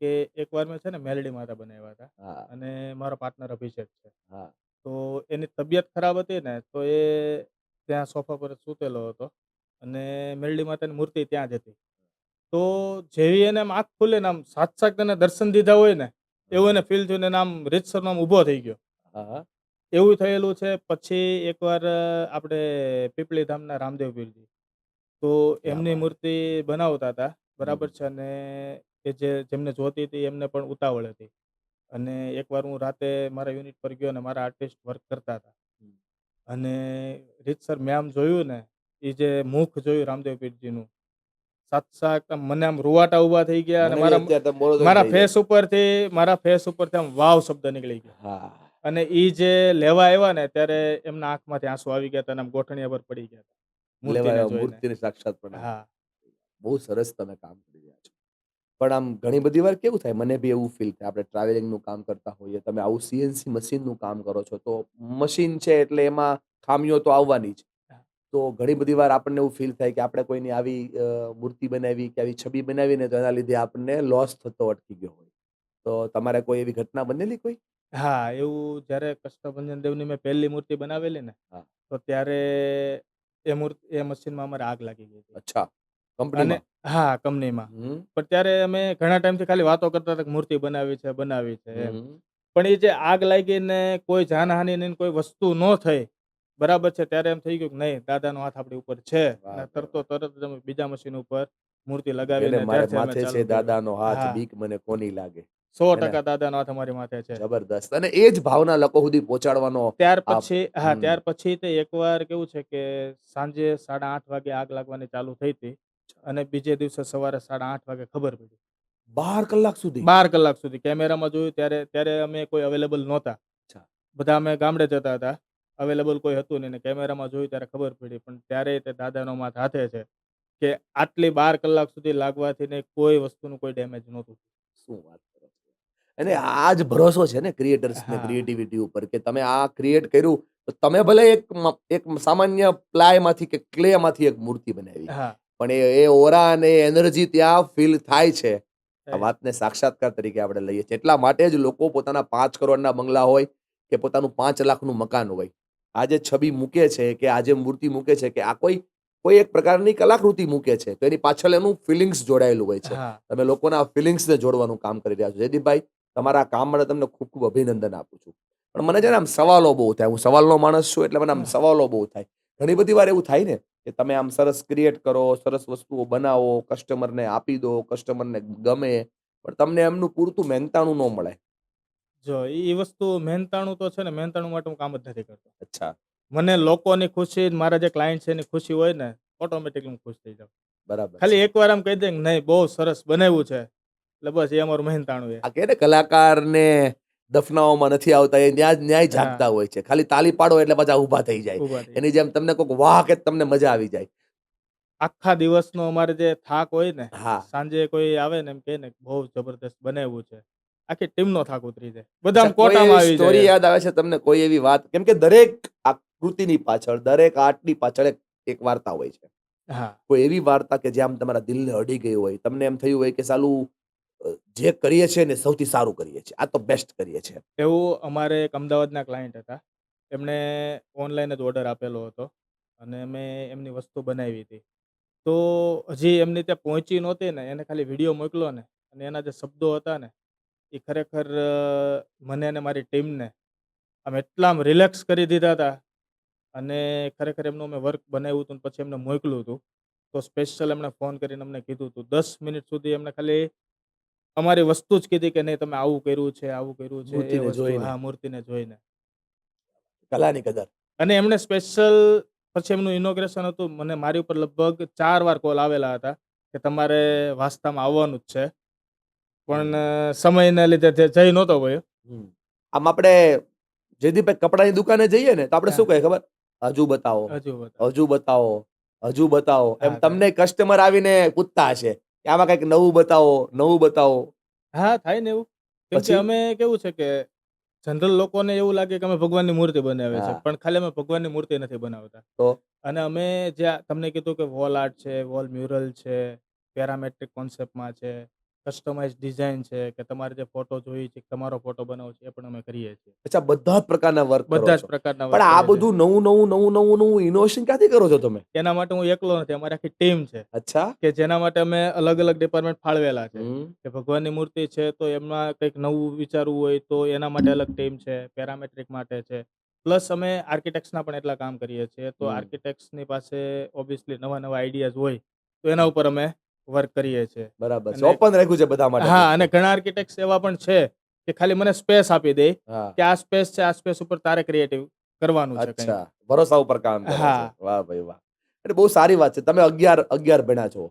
કે એકવાર મેં છે ને મેલડી માતા બનાવ્યા હતા હા, અને મારો પાર્ટનર અભિષેક છે. હા. તો એની તબિયત ખરાબ હતી ને તો એ ત્યાં સોફા પર જ સૂતેલો હતો અને મેલડી માતાની મૂર્તિ ત્યાં જ હતી. તો જેવી એને આમ આંખ ખુલે ને આમ સાક્ષાત એને દર્શન દીધા હોય ને એવું એને ફીલ થયું ને એને આમ રીતસરનો આમ ઊભો થઈ ગયો. હા, હા. એવું થયેલું છે. પછી એકવાર આપણે પીપળી ધામના રામદેવ પીરજી તો ક્યાં એમની વાત! મૂર્તિ બનાવતા હતા, બરાબર હમ. છે. અને એ જેમને જોતી હતી એમને પણ ઉતાવળ હતી. અને એકવાર હું રાતે મારા યુનિટ પર ગયો અને મારા આર્ટિસ્ટ વર્ક કરતા હતા હમ. અને રીતસર મેં આમ જોયું ને એ જે મુખ જોયું રામદેવ પીરજીનું, સાક્ષાત આમ મને આમ રૂવાટા ઊભા થઈ ગયા અને મને બી મારા અત્યારે તમે બોલો તો એમ મારા થઈ જાય. ફેસ ઉપરથી આમ વાવ શબ્દ નીકળી ગયો. હા. અને ઈ જે લેવા આવ્યા ને ત્યારે એમના આંખમાંથી આંસુ આવી ગયા હતા અને આમ ગોઠણિયા પર પડી ગયા હતા લેવા મૂર્તિને આવ્યા જોઈને. મૂર્તિને સાક્ષાત પ્રણામ. હા, બહુ સરસ તમે કામ કરી રહ્યા છો. પણ આમ ઘણી બધી વાર કેવું થાય, મને બી એવું ફીલ થાય, આપણે ટ્રાવેલિંગનું કામ કરતા હોઈએ, તમે આવું સીએનસી મશીનનું કામ કરો છો, તો મશીન છે એટલે એમાં ખામીઓ તો આવવાની જ. તો ઘણી બધી વાર આપણને એવું ફીલ થાય કે આપણે કોઈની આવી મૂર્તિ બનાવી કે આવી છબી બનાવી ને તો એના લીધે આપણને લોસ થતો અટકી ગયો હોય. તો તમારે કોઈ એવી ઘટના બનેલી કોઈ? હા, એવું જ્યારે કષ્ટભંજન દેવની મેં પહેલી મૂર્તિ બનાવેલી ને હા. તો ત્યારે એ મશીનમાં અમારે આગ લાગી ગઈ હતી. અચ્છા. અને કંપનીમાં? હા, કંપનીમાં. હમ. પણ ત્યારે અમે ઘણા ટાઈમથી ખાલી વાતો કરતા હતા કે મૂર્તિ બનાવી છે એમ. હમ. પણ એ જે આગ લાગીને કોઈ જાનહાનિ નહીં, કોઈ વસ્તુ ન થઈ, બરાબર છે. ત્યારે એમ થઈ ગયું કે નહીં, દાદાનો હાથ આપણી ઉપર છે. વાહ અને ભાઈ વાહ. તરત જ અમે બીજા મશીન ઉપર મૂર્તિ જેને લગાવીને મારે ત્યારથી અમે માથે છે ચાલુ કર્યું. દાદાનો હાથ, હા, બીક મને કોની લાગે. હે ને? 100% દાદાનો હાથ અમારી માથે છે. જબરદસ્ત. અને એ જ ભાવના લોકો સુધી પહોંચાડવાનો આ હમ ત્યાર પછી તે એકવાર કેવું છે કે સાંજે 8:30 વાગે આગ લાગવાની ચાલુ થઈ હતી અને બીજે દિવસે સવારે 8:30 વાગે ખબર પડી. 12 કલાક સુધી? 12 કલાક સુધી કેમેરામાં જોયું ત્યારે ત્યારે અમે કોઈ અવેલેબલ નહોતા. અચ્છા. બધા અમે ગામડે જતા હતા. અવેલેબલ કોઈ હતું નહીં ને કેમેરામાં જોયું ત્યારે ખબર પડી. પણ ત્યારે તે દાદાનો હાથ હાથે છે કે આટલી 12 કલાક સુધી લાગવાથી ને કોઈ વસ્તુનું કોઈ ડેમેજ નહોતું. શું વાત કરો છો! અને એટલે આ જ ભરોસો છે ને ક્રિએટર્સ ને હા, ક્રિએટિવિટી ઉપર, કે તમે આ ક્રિએટ કર્યું તો તમે ભલે એક સામાન્ય પ્લાયમાંથી કે ક્લેમાંથી એક મૂર્તિ બનાવી, હા. પણ એ ઓરા અને એનર્જી ત્યાં ફીલ થાય છે. આ થાય છે. વાતને સાક્ષાત્કાર તરીકે આપણે લઈએ છીએ. એટલા માટે જ લોકો પોતાના 5 કરોડના બંગલા હોય કે પોતાનું 5 લાખનું મકાન હોય, આ જે છબી મૂકે છે કે આ જે મૂર્તિ મૂકે છે કે આ કોઈ કોઈ એક પ્રકારની કલાકૃતિ મૂકે છે, તો એની પાછળ એનું ફિલિંગ્સ જોડાયેલું હોય છે. હા. તમે લોકોના ફિલિંગ્સને જોડવાનું કામ કરી રહ્યા છો. જયદીપભાઈ, તમારા કામ માટે તમને ખૂબ ખૂબ અભિનંદન આપું છું. પણ મને છે ને આમ સવાલો બહુ થાય. હું સવાલનો માણસ છું એટલે મને આમ સવાલો બહુ થાય. ઘણી બધી વાર એવું થાય ને કે તમે આમ સરસ ક્રિએટ કરો, સરસ વસ્તુઓ બનાવો, કસ્ટમરને આપી દો, કસ્ટમરને ગમે, પણ તમને એમનું પૂરતું મહેનતાણું ન મળે. જો ઈ વસ્તુ મહેનતાણું તો છે ને, મહેનતાણું માટે હું કામ જ નથી કરતો. અચ્છા. મને લોકોની ખુશી, મારા જે ક્લાયન્ટ છે એની ખુશી હોય ને, ઓટોમેટિકલી હું ખુશ થઈ જાઉં. બરાબર ખાલી છે. એકવાર આમ કહી દે કે નહીં બહુ સરસ બનાવ્યું છે એટલે બસ એ અમારું મહેનતાણું છે. આ કહે ને કલાકારને દફનાવવામાં નથી આવતા, એ ન્યા જ ન્યાય હા, જાગતા હોય છે. ખાલી તાલી પાડો એટલે પાછા ઊભા થઈ જાય. ઊભા થઈ એની જાય. જેમ તમને કોક વાહ કે તમને મજા આવી જાય. આખા દિવસનો અમારે જે થાક હોય ને, હા. સાંજે કોઈ આવે ને એમ કહે ને કે બહુ જબરદસ્ત બનાવ્યું છે. આખી ટીમનો થાક ઉતરી જાય. બધા અચ્છા, આમ કોઈ કોટામાં એવી આવી સ્ટોરી જાય એમ. યાદ આવે છે તમને? કોઈ એવી વાત? કેમ કે દરેક આકૃતિની પાછળ, દરેક આર્ટની પાછળ એક વાર્તા હોય છે. હા. કોઈ એવી વાર્તા કે જે આમ તમારા દિલને અડી ગઈ હોય, તમને એમ થયું હોય કે સાલું જે કરીએ છીએ ને સૌથી સારું કરીએ છીએ. આ તો બેસ્ટ કરીએ છીએ. એવું અમારે એક અમદાવાદના ક્લાયન્ટ હતા. એમણે ઓનલાઈન જ ઓર્ડર આપેલો હતો અને મેં એમની વસ્તુ બનાવી હતી. તો હજી એમની ત્યાં પહોંચી નહોતી ને, એને ખાલી વિડીયો મોકલ્યો ને અને એના જે શબ્દો હતા ને, એ ખરેખર મને અને મારી ટીમને આમ એટલા આમ રિલેક્સ કરી દીધા હતા. અને ખરેખર એમનું મેં વર્ક બનાવ્યું હતું ને પછી એમને મોકલ્યું હતું. તો સ્પેશિયલ એમણે ફોન કરીને અમને કીધું હતું. 10 મિનિટ સુધી એમને ખાલી અમારી વસ્તુ જ કીધી કે નહીં તમે આવું કર્યું છે, આવું કર્યું છે. એ મૂર્તિને વસ્તુ જોઈને, હા, મૂર્તિને જોઈને. કલાની કદર. અને એમણે સ્પેશિયલ પછી એમનું ઇનોગ્રેશન હતું. મને મારી ઉપર લગભગ 4 વાર કોલ આવેલા હતા કે તમારે વાસ્તામાં આવવાનું જ છે. પણ હમ. સમયને લીધે તે જઈ નહોતો ગયો. હમ. આમ આપણે જયદીપભાઈ કપડાની દુકાને જઈએ ને તો આપણે હા, શું કહીએ ખબર? હજુ બતાવો, હજુ બતાવો. હજુ બતાવો, હજુ બતાવો. એમ હા, તમને કસ્ટમર આવીને પૂછતા હશે કે આમાં કંઈક નવું બતાવો, નવું બતાવો. હા, થાય ને એવું. કેમ કે પછી અમે કેવું છે કે જનરલ લોકોને એવું લાગે કે અમે ભગવાનની મૂર્તિ બનાવીએ છીએ. હા, પણ ખાલી અમે ભગવાનની મૂર્તિ નથી બનાવતા. તો અને અમે જે તમને કીધું કે વોલ આર્ટ છે, વોલ મ્યુરલ છે, પેરામેટ્રિક કોન્સેપ્ટમાં છે, કસ્ટમાઇઝ ડિઝાઇન છે કે તમારે જે ફોટો જોઈએ છે, તમારો ફોટો બનાવવો છે એ પણ અમે કરીએ છીએ. અચ્છા, બધા જ પ્રકારના વર્ક કરો બધા જ છો. પ્રકારના પણ વર્ક આ કરીએ છીએ. બધું નવું ઇનોવેશન ક્યાંથી કરો છો તમે? એના માટે હું એકલો નથી, અમારી આખી ટીમ છે અચ્છા. કે જેના માટે અમે અલગ-અલગ ડિપાર્ટમેન્ટ ફાળવેલા છે. હમ. કે ભગવાનની મૂર્તિ છે તો એમાં કંઈક નવું વિચારવું હોય તો એના માટે અલગ ટીમ છે, પેરામેટ્રિક માટે છે. પ્લસ અમે આર્કિટેક્ટ્સના પણ એટલા કામ કરીએ છીએ. તો હમ. આર્કિટેક્ટ્સની પાસે ઓબ્વિયસલી નવા-નવા આઈડિયાઝ હોય તો એના ઉપર અમે વર્ક કરીએ છીએ. બરાબર છે. અને ઓપન રાખ્યું છે બધા માટે હા, અને પૂરતું. ઘણા આર્કિટેક્ટ્સ એવા પણ છે કે ખાલી મને સ્પેસ આપી દે હા. કે આ સ્પેસ છે, આ સ્પેસ ઉપર તારે ક્રિએટિવ કરવાનું છે કંઈક. અચ્છા, ભરોસા ઉપર કામ કરે છે. હા, વાહ ભાઈ વાહ! એટલે બહુ સારી વાત છે. તમે 11 ભણ્યા છો.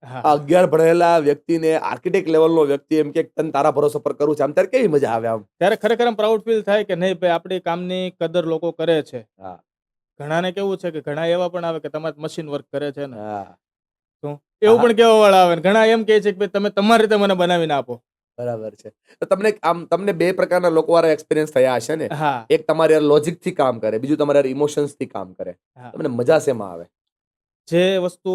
હા, આ હા. 11 ભણેલા વ્યક્તિને આર્કિટેક્ટ લેવલનો વ્યક્તિ એમ કે તને તારા ભરોસા પર કરું છે. આમ ત્યારે કેવી મજા આવે આમ? ત્યારે ખરેખર આમ પ્રાઉડ ફીલ થાય કે નહીં ભાઈ આપણી કામની કદર લોકો કરે છે. હા, ઘણાને કેવું છે કે ઘણા એવા પણ આવે કે તમારે મશીન વર્ક કરે છે ને. હા. તો હા, એવું હા, પણ કહેવાવાળા આવે ને ઘણા એમ કહે છે કે ભાઈ તમે તમારી રીતે મને બનાવીને આપો. બરાબર છે. તો તમને 2 પ્રકારના લોકોવાળા એક્સપિરિયન્સ થયા હશે ને? હા, એક તમારી હારે લોજિકથી કામ કરે, બીજું તમારી હારે ઇમોશન્સથી કામ કરે. હા. તમને મજા શેમાં આવે? જે વસ્તુ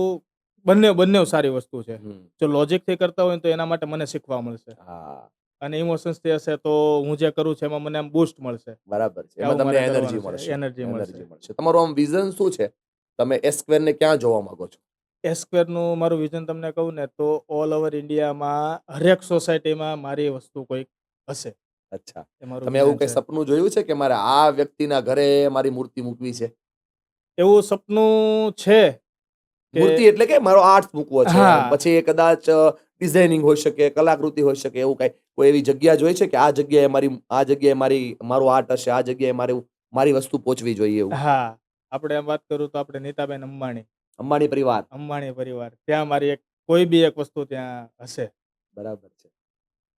બંને સારી વસ્તુ છે. હમ. જો લોજિકથી કરતા હોય ને તો એના માટે મને શીખવા મળશે. હા, અને ઇમોશન્સથી હશે તો હું જે કરું છું એમાં મને આમ બૂસ્ટ મળશે બરાબર છે. કે એમાં આવું તમને મારે એનર્જી કરવાનું છે, મળશે. એનર્જી મળશે. એનર્જી મળશે. તમારું આમ વિઝન શું છે? તમે એ સ્ક્વેરને ક્યાં જોવા માંગો છો? સ્ક્વેરનું મારું વિઝન તમને કહું ને તો ઓલ ઓવર ઇન્ડિયામાં હરેક સોસાયટીમાં મારી વસ્તુ કોઈક હશે. અચ્છા. એ મારું તમે એવું વિઝન કઈ છે. સપનું જોયું છે કે મારે આ વ્યક્તિના ઘરે મારી મૂર્તિ મૂકવી છે? એવું સપનું છે કે મૂર્તિ એટલે કે મારો આર્ટ મૂકવો છે. હા, પછી એ કદાચ ડિઝાઇનિંગ હોઈ શકે, કલાકૃતિ હોઈ શકે, એવું કાંઈ કોઈ એવી જગ્યા જોઈ છે કે આ જગ્યાએ મારું આર્ટ હશે, આ જગ્યાએ મારી વસ્તુ પહોંચવી જોઈએ એવું? હા. આપણે એમ વાત કરું તો આપણે નીતાબેન અંબાણી, અંબાણી પરિવાર. અંબાણી પરિવાર. ત્યાં મારી કોઈ બી એક વસ્તુ ત્યાં હશે. બરાબર છે.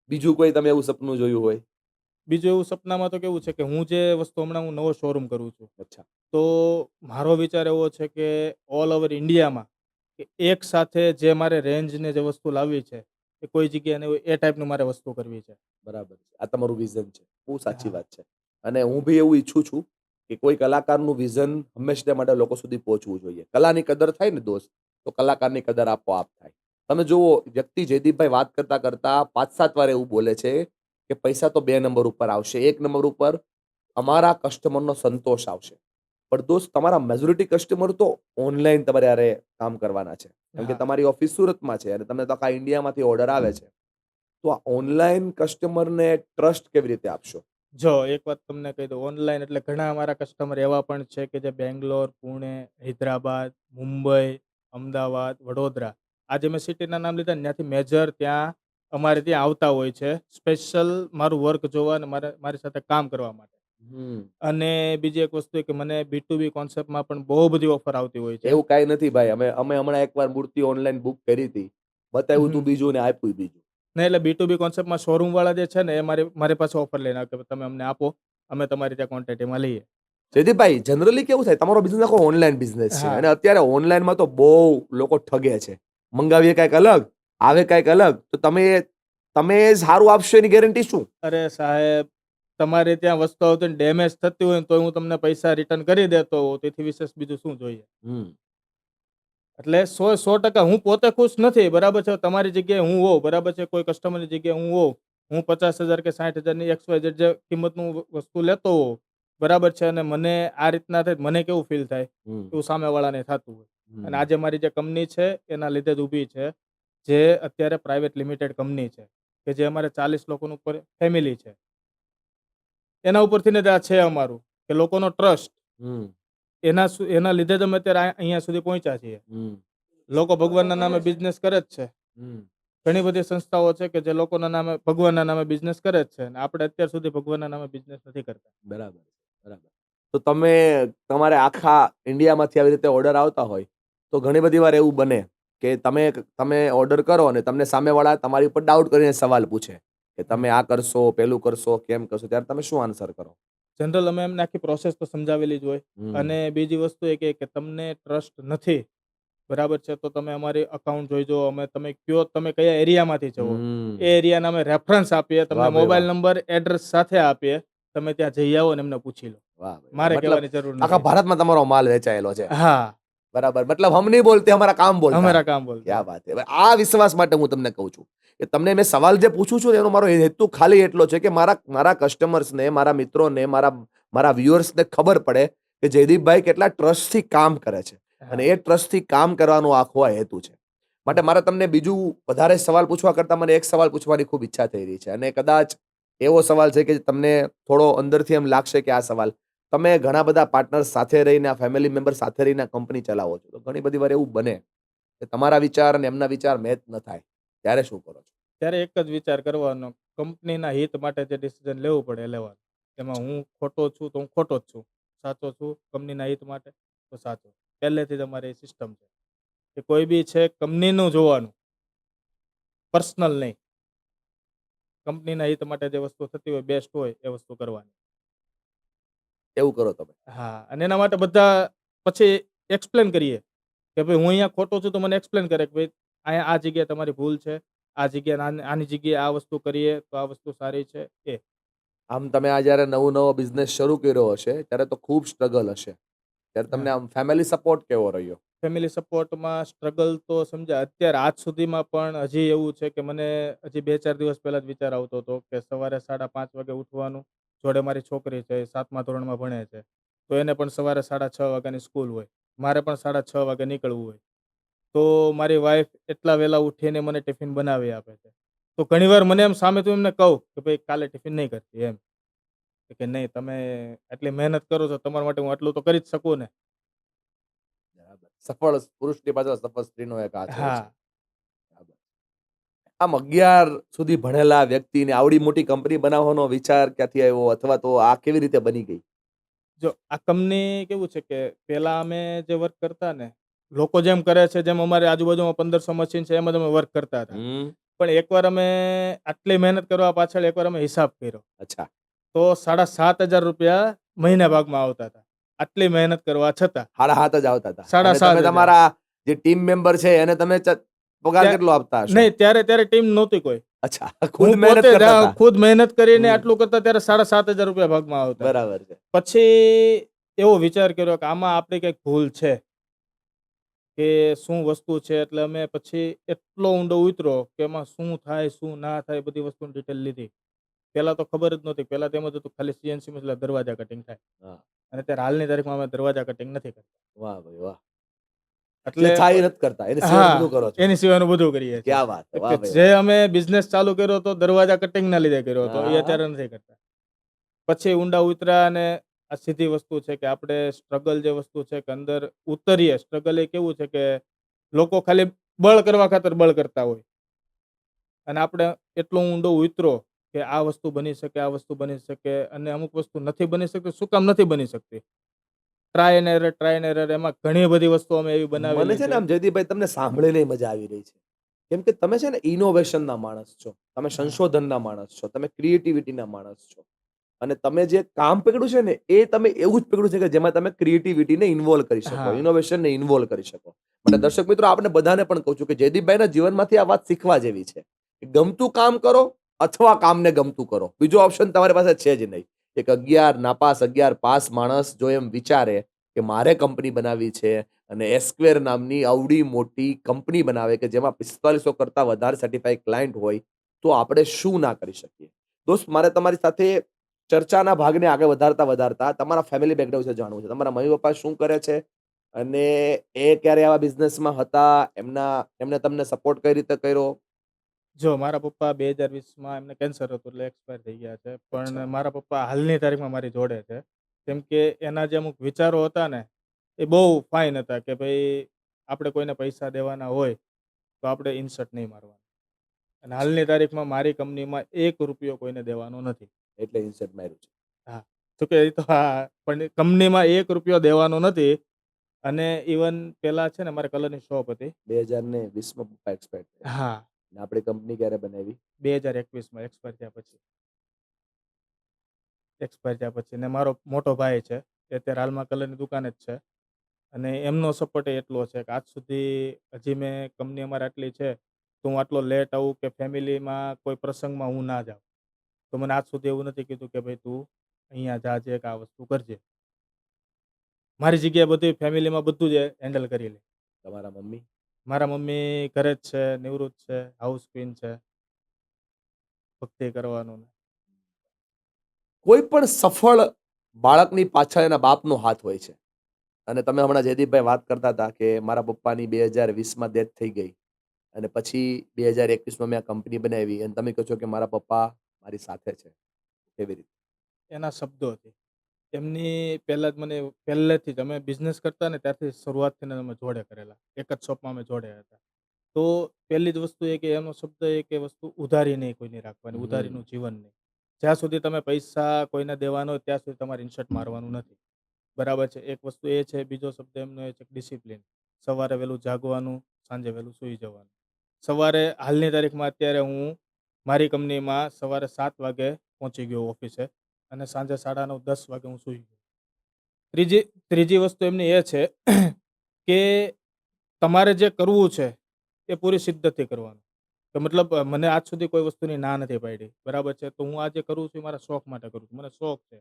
બીજું કોઈ તમે એવું સપનું જોયું હોય? બીજું એવું સપનામાં તો કેવું છે કે હું જે વસ્તુ હમણાં હું નવો શોરૂમ કરું છું. અચ્છા. તો મારો વિચાર એવો છે કે ઓલ ઓવર ઇન્ડિયામાં કે એક સાથે જે મારે રેન્જને જે વસ્તુ લાવવી છે એ કોઈ જગ્યાએ નહીં હોય એ ટાઈપનું મારે વસ્તુ કરવી છે. બરાબર છે. આ તમારું વિઝન છે. બહુ સાચી હા, વાત છે. અને હું બી એવું ઈચ્છું છું કે કોઈ કલાકારનું વિઝન હંમેશા માટે લોકો સુધી પહોંચવું જોઈએ. કલાની કદર થાય ને દોસ્ત, તો કલાકારની કદર આપોઆપ થાય. તમે જુઓ, વ્યક્તિ જયદીપભાઈ વાત કરતા 5-7 વાર એવું બોલે છે કે પૈસા તો 2 નંબર ઉપર આવશે. 1 નંબર ઉપર અમારા કસ્ટમરનો સંતોષ આવશે. પણ દોસ્ત, તમારા મેજોરિટી કસ્ટમર તો ઓનલાઈન તમારે હારે કામ કરવાના છે. કેમ કે હા. તમારી ઓફિસ સુરતમાં છે અને તમને તો આખા ઇન્ડિયામાંથી ઓર્ડર આવે છે. તો આ ઓનલાઈન કસ્ટમરને ટ્રસ્ટ કેવી રીતે આપશો? જો એક વાત તમને કહી દઉં, ઓનલાઈન એટલે ઘણા અમારા કસ્ટમર એવા પણ છે કે જે બેંગ્લોર, પુણે, હૈદરાબાદ, મુંબઈ, અમદાવાદ, વડોદરા આ જે મેં સિટીના નામ લીધા ને ત્યાંથી મેજર ત્યાં અમારે ત્યાં આવતા હોય છે સ્પેશિયલ મારું વર્ક જોવા અને મારી સાથે કામ કરવા માટે. હમ. અને બીજી એક વસ્તુ કે મને B2B કોન્સેપ્ટમાં પણ બહુ બધી ઓફર આવતી હોય છે. એવું કાંઈ નથી ભાઈ. અમે હમણાં એકવાર મૂર્તિ ઓનલાઈન બુક કરી હતી. બતાવ્યું તું હમ. બીજું ને આપ્યું બીજું. ને એટલે B2B કોન્સેપ્ટમાં શોરૂમ વાળા જે છે ને એ મારી પાસે ઓફર લઈને આવે કે તમે અમને આપો, અમે તમારી ત્યાં ક્વોન્ટિટીમાં લઈએ. જયદીપભાઈ, જનરલી કેવું થાય, તમારો બિઝનેસ આખો ઓનલાઈન બિઝનેસ છે હા. અને અત્યારે ઓનલાઈનમાં તો બહુ લોકો ઠગે છે. મંગાવીએ કાંઈક અલગ, આવે કાંઈક અલગ. તો તમે સારું આપશો એની ગેરંટી શું? અરે સાહેબ, તમારે ત્યાં વસ્તુ આવતી ને ડેમેજ થતી હોય ને તો હું તમને પૈસા રિટર્ન કરી દેતો હોઉં, તેથી વિશેષ બીજું શું જોઈએ? હમ. એટલે 100% હું પોતે ખુશ નથી, બરાબર છે. તમારી જગ્યાએ હું હોઉં, બરાબર છે. કોઈ કસ્ટમરની જગ્યાએ હું હોઉં, હું 50,000 કે 60,000ની XYZ જે કિંમતનું વસ્તુ લેતો હોઉં, બરાબર છે. અને મને આ રીતના થાય, મને કેવું ફીલ થાય, હમ. એવું સામેવાળાને થતું હોય. અને હમ. આજે મારી જે કંપની છે એના લીધે જ ઊભી છે, જે અત્યારે પ્રાઇવેટ લિમિટેડ કંપની છે, કે જે અમારે 40 લોકોનું ફેમિલી છે. એના ઉપરથી ને જ આ છે અમારું, કે લોકોનો ટ્રસ્ટ. હમ. એના લીધે જ અમે અત્યારે અહીંયા સુધી પહોંચ્યા છીએ. હમ. લોકો ભગવાનના નામે બિઝનેસ કરે જ છે. હમ. ઘણી બધી સંસ્થાઓ છે કે જે લોકોના નામે, ભગવાનના નામે બિઝનેસ કરે જ છે, અને આપણે અત્યાર સુધી ભગવાનના નામે બિઝનેસ નથી કરતા. બરાબર, બરાબર. તો તમારે આખા ઇન્ડિયામાંથી આવી રીતે ઓર્ડર આવતા હોય, તો ઘણી બધી વાર એવું બને કે તમે ઓર્ડર કરો અને તમને સામેવાળા તમારી ઉપર ડાઉટ કરીને સવાલ પૂછે કે તમે આ કરશો, પેલું કરશો, કેમ કરશો, ત્યારે તમે શું આન્સર કરો? જનરલ અમે એમને આખી પ્રોસેસ તો સમજાવેલી જ હોય. હમ. અને બીજી વસ્તુ એ કે તમને ટ્રસ્ટ નથી, બરાબર છે, તો તમે અમારી અકાઉન્ટ જોઈ જો. તમે કયો તમે કયા એરિયામાંથી છો, હમ. એ એરિયાના અમે રેફરન્સ આપીએ, તમને વાહ ભાઈ મોબાઈલ વાહ. નંબર, એડ્રેસ સાથે આપીએ. તમે ત્યાં જઈ આવો ને એમને પૂછી લો, વાહ ભાઈ વાહ. મારે મતલબ કહેવાની જરૂર આખા નથી. ભારતમાં તમારો માલ વેચાયેલો છે. હા, બરાબર. મતલબ હમ નહીં બોલતે, હમારા કામ બોલતા હૈ. અમારા કામ બોલતા ક્યા હે. બાત હે. હવે આ વિશ્વાસ માટે હું તમને કહું છું કે તમને મેં સવાલ જે પૂછું છું એનો મારો હેતુ ખાલી એટલો છે કે મારા કસ્ટમર્સને, મારા મિત્રોને, મારા વ્યુઅર્સને ખબર પડે કે જયદીપભાઈ કેટલા ટ્રસ્ટથી કામ કરે છે અને હા. એ ટ્રસ્ટથી કામ કરવાનો આખો આ હેતુ છે. માટે મારે તમને બીજું વધારે સવાલ પૂછવા કરતાં મને એક સવાલ પૂછવાની ખૂબ ઈચ્છા થઈ રહી છે અને કદાચ એવો સવાલ છે કે તમને થોડો અંદરથી એમ લાગશે કે આ સવાલ, તમે ઘણા બધા પાર્ટનર્સ સાથે રહીને, આ ફેમિલી મેમ્બર સાથે રહીને કંપની ચલાવો છો, તો ઘણી બધી વાર એવું બને કે તમારા વિચાર અને એમના વિચાર મેચ ન થાય, ત્યારે શું કરો છો? ત્યારે એક જ વિચાર કરવાનો, કંપનીના હિત માટે જે ડિસિઝન લેવું પડે એ લેવાનું. એમાં હું ખોટો છું તો હું ખોટો જ છું, સાચો છું કંપનીના હિત માટે તો સાચો. પહેલેથી જ અમારી સિસ્ટમ છે કે કોઈ બી છે કંપનીનું જોવાનું, પર્સનલ નહીં. કંપનીના હિત માટે જે વસ્તુ થતી હોય, બેસ્ટ હોય એ વસ્તુ કરવાની. એવું કરો તમે. હા, અને એના માટે બધા પછી એક્સપ્લેન કરીએ કે ભાઈ હું અહીંયા ખોટો છું તો મને એક્સપ્લેન કરે કે ભાઈ અહીંયા આ જગ્યાએ તમારી ભૂલ છે, આ જગ્યાએ આની જગ્યાએ આ વસ્તુ કરીએ તો આ વસ્તુ સારી છે. આમ તમે આ જ્યારે નવો બિઝનેસ શરૂ કર્યો હશે ત્યારે તો ખૂબ સ્ટ્રગલ હશે, ત્યારે તમને હા. આમ ફેમિલી સપોર્ટ કેવો રહ્યો? ફેમિલી સપોર્ટમાં સ્ટ્રગલ તો સમજ્યા, અત્યારે આજ સુધીમાં પણ હજી એવું છે કે મને હજી 2-4 દિવસ પહેલા જ વિચાર આવતો હતો કે સવારે 5:30 વાગે ઉઠવાનું. જોડે મારી છોકરી છે, 7મા ધોરણમાં ભણે છે, તો એને પણ સવારે 6:30 વાગ્યાની સ્કૂલ હોય, મારે પણ 6:30 વાગે નીકળવું હોય. તો મારી વાઈફ એટલા વહેલા ઉઠીને મને ટિફિન બનાવી આપે છે. તો ઘણીવાર મને એમ સામેથી એમને કહું કે ભાઈ કાલે ટિફિન નહીં કરતી એમ, કે નહીં તમે આટલી મહેનત કરો છો, તમારા માટે હું આટલું તો કરી જ શકું ને. બરાબર. સફળ પુરુષની પાછળ સફળ સ્ત્રીનો એક હાથ હોય છે. હા. બરાબર. આમ 11 સુધી ભણેલા વ્યક્તિને આવડી મોટી કંપની બનાવવાનો વિચાર ક્યાંથી આવ્યો અથવા તો આ કેવી રીતે બની ગઈ? જો આ કંપની કેવું છે કે પેલા અમે જે વર્ક કરતા ને, લોકો જેમ કરે છે, જેમ અમારી આજુબાજુમાં 1500 મશીન છે એમ જ અમે વર્ક કરતા હતા. હમ. પણ એકવાર અમે આટલી મહેનત કરવા પાછળ એકવાર અમે હિસાબ કર્યો, અચ્છા. તો 7,500 મહિના ભાગમાં આવતા હતા, આટલી મહેનત કરવા છતાં. 7.5 જ આવતા હતા અને તમે 7,500. તમારા જે ટીમ મેમ્બર છે એને તમે પગાર ત્યાં કેટલો આપતા હશો? નહીં, ત્યારે ટીમ નહોતી કોઈ. અચ્છા, ખુદ હું મહેનત પોતે જ કરતા હતા. ખુદ મહેનત કરીને હમ. આટલું કરતા ત્યારે 7,500 ભાગમાં આવતા. બરાબર છે. પછી એવો વિચાર કર્યો કે આમાં આપણી કંઈક ભૂલ છે કે શું વસ્તુ છે. એટલે અમે પછી એટલો ઊંડો ઉતર્યો કે એમાં શું થાય, શું ના થાય, બધી વસ્તુની ડિટેલ લીધી. પેલા તો ખબર જ નહોતી, પેલા તો એમ જ હતું ખાલી CNC મશીન દરવાજા કટિંગ થાય. હા. અને અત્યારે હાલની તારીખમાં અમે દરવાજા કટિંગ નથી કરતા. વાહ ભાઈ વાહ. જે એટલે થાય એ નથી કરતા, એને સિવાયનું હા, બધું કરો છો. એની સિવાયનું બધું કરીએ છીએ. ક્યાં વાત છે, વાહ કે ભાઈ જે વાહ. અમે બિઝનેસ ચાલુ કર્યો હતો દરવાજા કટિંગના લીધે કર્યો હતો, એ હા. અત્યારે નથી કરતા. પછી ઊંડા ઉતર્યા અને આ સીધી વસ્તુ છે કે આપણે સ્ટ્રગલ જે વસ્તુ છે કે અંદર ઉતરીએ. સ્ટ્રગલ એ કેવું છે કે લોકો ખાલી બળ કરવા ખાતર બળ કરતા હોય, અને આપણે એટલો ઊંડો ઉતરો કે આ વસ્તુ બની શકે, આ વસ્તુ બની શકે અને અમુક વસ્તુ નથી બની શકતી. શું કામ નથી બની શકતી? ટ્રાય એન્ડ એરર એમાં ઘણી બધી વસ્તુઓ અમે એવી મને બનાવેલી છે ને છે. આમ જયદીપભાઈ તમને સાંભળીને મજા આવી રહી છે. કેમ કે તમે છે ને ઇનોવેશનના માણસ છો. તમે હા, સંશોધનના માણસ છો. તમે ક્રિએટિવિટીના માણસ છો. અને તમે જે કામ પકડ્યું છે ને એ તમે એવું જ પકડ્યું છે કે જેમાં તમે ક્રિએટિવિટીને ઇન્વોલ્વ કરી શકો, હા, ઇનોવેશનને ઇન્વોલ્વ કરી શકો. માટે દર્શક મિત્રો આપણે બધાને પણ કહું છું કે જયદીપભાઈના જીવનમાંથી આ વાત શીખવા જેવી છે. કે ગમતું કામ કરો અથવા કામને ગમતું કરો. બીજો ઓપ્શન તમારી પાસે છે જ નહીં. એક 11 નાપાસ 11 પાસ માણસ જો એમ વિચારે કે મારે કંપની બનાવવી છે અને એસ્ક્વેર નામની અવડી મોટી કંપની બનાવે કે જેમાં 4500 કરતા વધારે સર્ટિફાઈડ ક્લાયન્ટ હોય તો આપણે શું ના કરી શકીએ. દોસ્ત મારે તમારી સાથે ચર્ચાના ભાગને આગળ વધારતા તમારા ફેમિલી બેકગ્રાઉન્ડ વિશે જાણવું છે. તમારા મમ્મી-પપ્પા શું કરે છે? અને એ ક્યારે આવા બિઝનેસમાં હતા? એમને તમને સપોર્ટ કઈ રીતે કર્યો? જો મારા પપ્પા 2020માં એમને કેન્સર હતું એટલે એક્સપાયર થઈ ગયા છે. પણ અચ્છા. મારા પપ્પા હાલની તારીખમાં મારી જોડે છે. કેમ કે એના જે અમુક વિચારો હતા ને, એ બહુ ફાઈન હતા કે ભઈ આપણે કોઈને પૈસા દેવાના હોય, તો આપણે ઇન્સર્ટ નહીં મારવાનું. અને હાલની તારીખમાં મારી કંપનીમાં ₹1 કોઈને દેવાનો નથી. એટલે ઇન્સર્ટ માર્યું છે. હા, જોકે એ તો હા, પણ કંપનીમાં ₹1 દેવાનો નથી. અને ઇવન પેલા છે ને મારે કલરની શોપ હતી. 2020માં પપ્પા એક્સપાયર્ડ થયા. હા, અને આપણી કંપની ક્યારે બનાવી? 2021માં એક્સપાયર થયા પછી. એક્સપાયર થયા પછી ને મારો મોટો ભાઈ છે, એ અત્યારે હાલમાં કલરની દુકાને જ છે. અને એમનો સપોર્ટ એટલો છે કે આજ સુધી હજી મેં કંપની અમારે આટલી છે, તો હું આટલો લેટ આવું કે ફેમિલીમાં કોઈ પ્રસંગમાં હું ના જાઉં. તો મને આજ સુધી એવું નથી કીધું કે ભાઈ તું અહીંયા જાજે કે આ વસ્તુ કરજે. મારી જગ્યાએ બધી ફેમિલીમાં બધું જ હેન્ડલ કરી લે. તમારા મમ્મી? મારા મમ્મી ઘરે જ છે, નિવૃત્ત છે, હાઉસ ક્વીન છે, ભક્તિ કરવાનું ને. કોઈ પણ સફળ બાળકની પાછળ એના બાપનો હાથ હોય છે. અને તમે હમણાં જયદીપભાઈ વાત કરતા હતા કે મારા પપ્પાની 2020માં ડેથ થઈ ગઈ અને પછી 2021માં મેં આ કંપની બનાવી અને તમે કહો છો કે મારા પપ્પા મારી સાથે છે. કેવી રીતે? એના શબ્દોથી. એમની પહેલાં જ મને પહેલેથી જ અમે બિઝનેસ કરતા ને ત્યારથી શરૂઆતથી ને અમે જોડે કરેલા. એક જ શોપમાં અમે જોડે હતા. તો પહેલી જ વસ્તુ એ કે એનો શબ્દ એ કે વસ્તુ ઉધારી નહીં કોઈની રાખવાની, હમ. ઉધારીનું જીવન નહીં. જ્યાં સુધી તમે પૈસા કોઈને દેવાનો હોય ત્યાં સુધી તમારે ઇન્શર્ટ મારવાનું નથી. બરાબર છે. એક વસ્તુ એ છે, બીજો શબ્દ એમનો એ છે ડિસિપ્લિન. સવારે વહેલું જાગવાનું, સાંજે વહેલું સૂઈ જવાનું. સવારે હાલની તારીખમાં અત્યારે હું મારી કંપનીમાં સવારે 7 વાગે પહોંચી ગયો ઓફિસે અને સાંજે 9:30 10 વાગે હું સૂઈ ગયો. ત્રીજી ત્રીજી વસ્તુ એમની એ છે કે તમારે જે કરવું છે એ પૂરી શિદ્દતથી કરવાનું. કે મતલબ મને આજ સુધી કોઈ વસ્તુની ના નથી પાડી. બરાબર છે. તો હું આ જે કરું છું એ મારા શોખ માટે કરું છું. મને શોખ છે.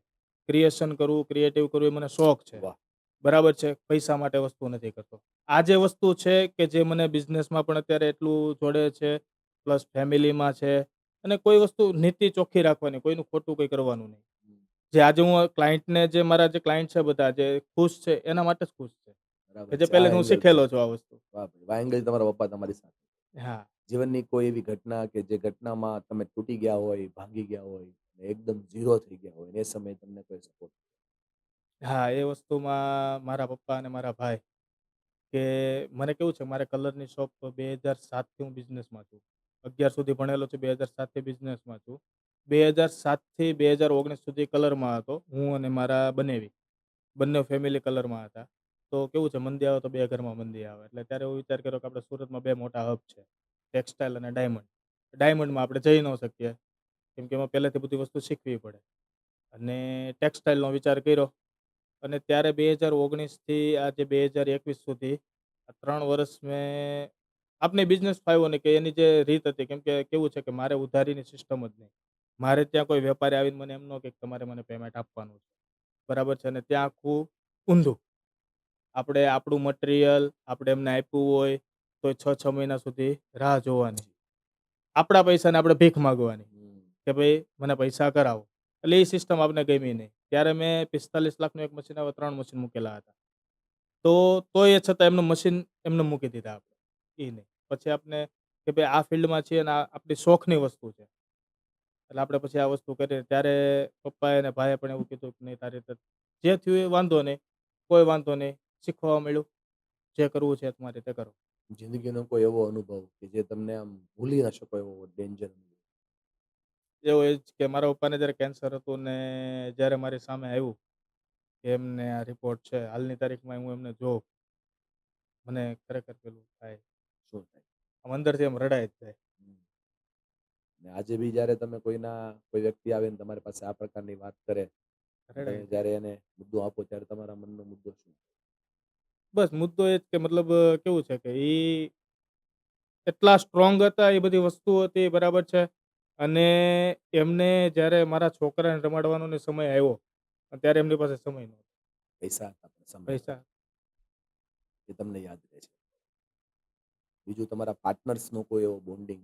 ક્રિએશન કરવું, ક્રિએટિવ કરવું એ મને શોખ છે. વાહ. બરાબર છે. પૈસા માટે વસ્તુ નથી કરતો. આ જે વસ્તુ છે કે જે મને બિઝનેસમાં પણ અત્યારે એટલું જોડે છે, પ્લસ ફેમિલીમાં છે અને કોઈ વસ્તુ નીતિ ચોખ્ખી રાખવાની, કોઈનું ખોટું કંઈ કરવાનું નહીં. જે આજે હું ક્લાયન્ટને જે મારા જે ક્લાયન્ટ છે બધા જે ખુશ છે એના માટે જ ખુશ છે. કે બરાબર જે છે. આ પહેલેથી હું એંગલ છે. શીખેલો છું આ વસ્તુ. વાહ ભાઈ. આ એંગલ તમારા પપ્પા તમારી સાથે. હા. જીવનની કોઈ એવી ઘટના કે જે ઘટનામાં તમે તૂટી ગયા હોય, ભાંગી ગયા હોય, અને એકદમ ઝીરો થઈ ગયા હોય, અને એ સમયે તમને કોઈ સપોર્ટ. હા, એ વસ્તુમાં મારા પપ્પા અને મારા ભાઈ કે મને કેવું છે મારે કલરની શોપ 2007થી હું બિઝનેસમાં છું. 11 સુધી ભણેલો છું, 2007થી બિઝનેસમાં છું. 2007થી 2019 સુધી કલરમાં હતો. હું અને મારા બનેવી. બંને ફેમિલી કલરમાં હતા. તો કેવું છે મંદી આવે તો 2 ઘરમાં મંદી આવે. એટલે ત્યારે એવો વિચાર કર્યો કે આપણે સુરતમાં 2 મોટા હબ છે. ટેક્સટાઇલ અને ડાયમંડ. ડાયમંડમાં આપણે જઈ ન શકીએ. કેમ કે એમાં પહેલેથી બધી વસ્તુ શીખવી પડે. અને ટેક્સટાઇલનો વિચાર કર્યો. અને ત્યારે 2019થી આજે 2021 સુધી આ 3 વર્ષ મેં આપને બિઝનેસ ફાવ્યો ને કે એની જે રીત હતી કેમ કે કેવું છે કે મારે ઉધારીની સિસ્ટમ જ નહીં. મારે ત્યાં કોઈ વેપારી આવીને મને એમ ન કહે કે તમારે મને પેમેન્ટ આપવાનું છે. બરાબર છે અને ત્યાં આખું ઊંધું. આપણે આપણું મટીરિયલ આપણે એમને આપ્યું હોય તોય 6-6 મહિના સુધી રાહ જોવાની. આપણા પૈસાને આપણે ભીખ માગવાની હમ. કે ભાઈ મને પૈસા કરાવો. એટલે એ સિસ્ટમ આપને ગમી નહીં. ત્યારે મેં 45 લાખનું એક મશીન આવે 3 મશીન મૂકેલા હતા. તો તોય છતાં એમનું મશીન એમને મૂકી દીધા આપણે. એ નહીં. પછી આપણે કે ભાઈ આ ફિલ્ડમાં છીએ અને આ આપણી શોખની વસ્તુ છે. એટલે આપણે પછી આ વસ્તુ કરી ત્યારે પપ્પાએ અને ભાઈએ પણ એવું કીધું કે નહીં તારી રીતે જે થયું એ વાંધો નહીં. કોઈ વાંધો નહીં. શીખવા મળ્યું. જે કરવું છે તમારી રીતે કરો. જિંદગીનો કોઈ એવો અનુભવ કે જે તમને આમ ભૂલી ના શકો એવો ડેન્જર. એવો એ જ કે મારા પપ્પાને જ્યારે કેન્સર હતું ને જ્યારે મારી સામે આવ્યું કે એમને આ રિપોર્ટ છે, હાલની તારીખમાં હું એમને જોઉં, મને ખરેખર પેલું થાય. શું થાય? આમ અંદરથી આમ રડાય જ જાય. હમ. ને આજે બી જ્યારે તમે કોઈ વ્યક્તિ આવે ને તમારી પાસે આ પ્રકારની વાત કરે, અને રડાય તમે જ જાય. જ્યારે એને મુદ્દો આપો ત્યારે તમારા મનનો મુદ્દો શું? બસ મુદ્દો એ જ કે મતલબ કેવું છે કે એટલા સ્ટ્રોંગ હતા, એ બધી વસ્તુ હતી, બરાબર છે. અને એમને જ્યારે મારા છોકરાને રમાડવાનો ને સમય આવ્યો, ત્યારે એમની પાસે સમય નહોતો. પૈસા હતા પણ સમય નહોતો. પૈસા એ તમને યાદ રહે છે. બીજું તમારા પાર્ટનર્સનો કોઈ એવો બોન્ડિંગ?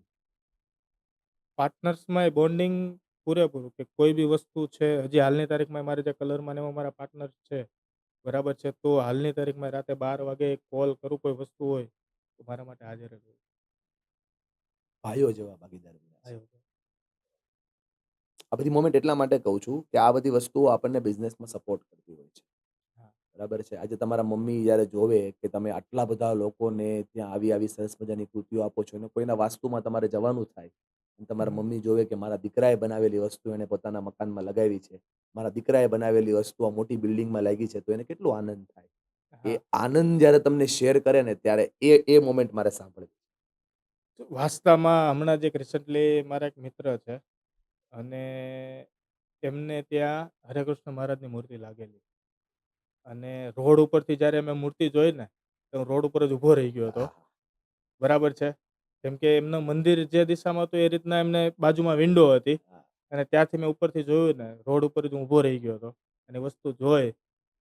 પાર્ટનર્સમાં બોન્ડિંગ પૂરેપૂરું કે કોઈ બી વસ્તુ છે, હજી હાલની તારીખમાં મારે જે કલરમાં ને એમાં મારા પાર્ટનર છે, બરાબર છે. તો હાલની તારીખમાં રાતે 12 વાગે કોલ કરું, કોઈ વસ્તુ હોય તો મારા માટે હાજર જ હોય. ભાઈઓ જેવા ભાગીદાર બન્યા છે. આવ્યો. આ બધી મોમેન્ટ એટલા માટે કહું છું કે આ બધી વસ્તુઓ આપણને બિઝનેસમાં સપોર્ટ કરતી હોય છે. હા. બરાબર છે. આજે તમારા મમ્મી જ્યારે જોવે કે તમે આટલા બધા લોકોને ત્યાં આવી સરસ મજાની કૃતિઓ આપો છો અને કોઈના વાસ્તુમાં તમારે જવાનું થાય અને તમારા હમ. મમ્મી જોવે કે મારા દીકરાએ બનાવેલી વસ્તુ એને પોતાના મકાનમાં લગાવી છે, મારા દીકરાએ બનાવેલી વસ્તુ આ મોટી બિલ્ડિંગમાં લાગી છે, તો એને કેટલો આનંદ થાય. એ હા. આનંદ જ્યારે તમને શેર કરે ને ત્યારે એ મોમેન્ટ મારે સાંભળવી. તો વાસ્તવમાં હમણાં જ એક રિસન્ટલી મારા એક મિત્ર છે અને એમને ત્યાં હરેકૃષ્ણ મહારાજની મૂર્તિ લાગેલી, અને રોડ ઉપરથી જ્યારે અમે મૂર્તિ જોઈ ને, તો હું રોડ ઉપર જ ઊભો રહી ગયો હતો. આહા. બરાબર છે. કેમ કે એમનું મંદિર જે દિશામાં હતું એ રીતના એમને બાજુમાં વિન્ડો હતી, હા. અને ત્યાંથી મેં ઉપરથી જોયું ને, રોડ ઉપર જ હું ઊભો રહી ગયો હતો. અને વસ્તુ જોઈ,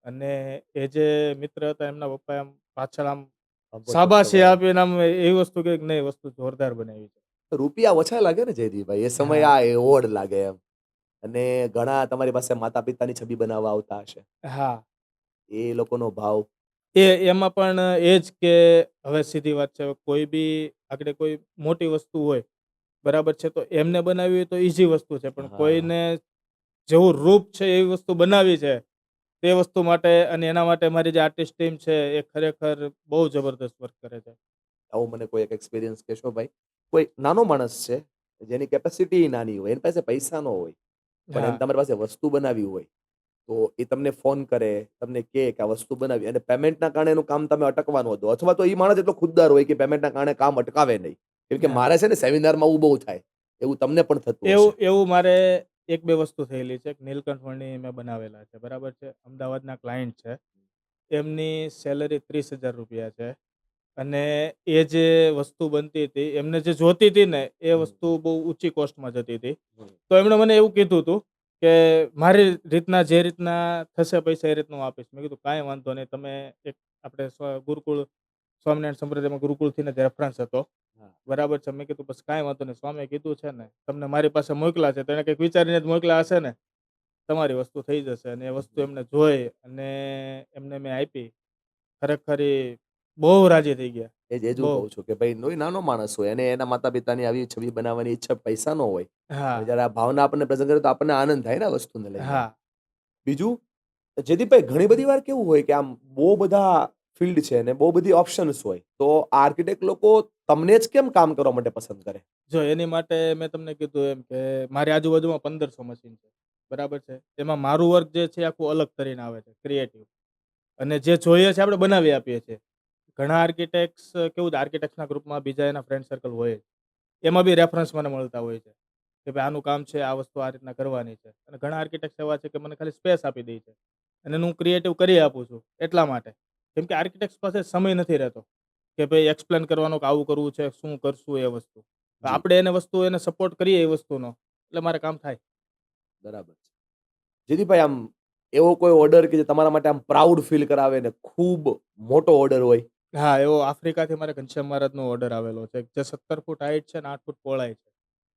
અને એ જે મિત્ર હતા એમના પપ્પાએ આમ પાછળ આમ ભગવત શાબાશી ભક્તવાળા. આપીને આમ એવી વસ્તુ કે નહીં, વસ્તુ જોરદાર બનાવી છે. રૂપિયા ઓછા લાગે ને જયદીપભાઈ, એ સમયે હા, આ એવોર્ડ લાગે એમ. અને ઘણા તમારી પાસે માતા પિતાની છબી બનાવવા આવતા હશે, હા. એ લોકોનો ભાવ. એમાં પણ એ જ કે હવે સીધી વાત છે, હવે કોઈ બી આગળ કોઈ મોટી વસ્તુ હોય, બરાબર છે, તો એમને બનાવવી હોય તો ઈઝી વસ્તુ છે. પણ હા. કોઈને જેવું રૂપ છે એવી વસ્તુ બનાવવી છે, તે વસ્તુ માટે અને એના માટે મારી જે આર્ટિસ્ટ ટીમ છે એ ખરેખર બહુ જબરદસ્ત વર્ક કરે છે. આવો મને કોઈ એક એક્સપિરિયન્સ કહેશો ભાઈ? કોઈ નાનો માણસ છે, જેની કેપેસિટી નાની હોય, એની પાસે પૈસા ન હોય, પણ એને હા, તમારી પાસે વસ્તુ બનાવવી હોય, તો એ તમને ફોન કરે, તમને કહે કે આ વસ્તુ બનાવી, અને પેમેન્ટના કારણે એનું કામ તમે અટકવા ન દો, અથવા તો એ માણસ એટલો ખુદદાર હોય કે પેમેન્ટના કારણે કામ અટકાવે નહીં. કેમ કે હા. મારે છે ને સેમિનારમાં આવું બહુ થાય. એવું તમને પણ થતું હશે. એવું એવું મારે 1-2 વસ્તુ થયેલી છે. નીલકંઠ વર્ણી મેં બનાવેલા છે, બરાબર છે. અમદાવાદના ક્લાયન્ટ છે. એમની સેલરી ₹30,000 છે. અને એ જે વસ્તુ બનતી હતી, એમને જે જોતી હતી ને, એ હમ. વસ્તુ બહુ ઊંચી કોસ્ટમાં જતી હતી. હમ. તો એમણે મને એવું કીધું હતું કે મારી રીતના જે રીતના થશે પૈસા એ રીતનું હું આપીશ. મેં કીધું કાંઈ વાંધો નહીં. તમે એક આપણે ગુરુકુળ સ્વામિનારાયણ સંપ્રદાયમાં ગુરુકુળથી જ રેફરન્સ હતો. હા. બરાબર છે. મેં કીધું બસ કાંઈ વાંધો નહીં. સ્વામીએ કીધું છે ને, તમને મારી પાસે મોકલા છે, તો એને કંઈક વિચારીને જ મોકલા હશે ને. તમારી વસ્તુ થઈ જશે. અને એ વસ્તુ હમ. એમને જોઈ અને એમને મેં આપી. ખરેખર એ બહુ રાજી થઈ ગયા. એ જ હું બહુ. કહું છું કે ભાઈ કોઈ નાનો માણસ હોય અને એના માતા પિતાની આવી છબી બનાવવાની ઈચ્છા, પૈસા ન હોય, અને હા, જ્યારે આ ભાવના આપણને પ્રેઝન્ટ કરે તો આપણને આનંદ થાય ને આ વસ્તુને લઈને. હા, બીજું, જયદીપભાઈ, ઘણી બધી વાર કેવું હોય કે આમ બહુ બધા ફિલ્ડ છે ને બહુ બધી ઓપ્શન્સ હોય, તો આર્કિટેક્ટ લોકો તમને જ કેમ કામ કરવા માટે પસંદ કરે? જો એની માટે મેં તમને કીધું એમ કે મારી આજુબાજુમાં 1500 મશીન છે. બરાબર છે. એમાં મારું વર્ક જે છે આખું અલગ કરીને આવે છે, ક્રિએટિવ. અને જે જોઈએ છે આપણે બનાવી આપીએ છીએ. ઘણા આર્કિટેક્ટ્સ કેવું છે, આર્કિટેક્ટ્સના ગ્રુપમાં બીજા એના ફ્રેન્ડ સર્કલ હોય જ. એમાં બી રેફરન્સ મને મળતા હોય છે કે ભાઈ આનું કામ છે, આ વસ્તુ આ રીતના કરવાની છે. અને ઘણા આર્કિટેક્ટ્સ એવા છે કે મને ખાલી સ્પેસ આપી દે છે અને હું ક્રિએટિવ કરી આપું છું એટલા માટે. કેમ કે આર્કિટેક્ટ્સ પાસે સમય નથી રહેતો કે ભાઈ એક્સપ્લેન કરવાનો કે આવું કરવું છે, શું કરશું એ વસ્તુ. જી. આપણે એને વસ્તુ એને સપોર્ટ કરીએ એ વસ્તુનો, એટલે મારે કામ થાય. બરાબર છે. જયદીપભાઈ, આમ એવો કોઈ ઓર્ડર કે જે તમારા માટે આમ પ્રાઉડ ફીલ કરાવે ને ખૂબ મોટો ઓર્ડર હોય? હા, એવો આફ્રિકાથી મારે ઘનશ્યામ મહારાજનો ઓર્ડર આવેલો છે, જે 17 ફૂટ હાઈટ છે ને 8 ફૂટ પહોળાઈ છે.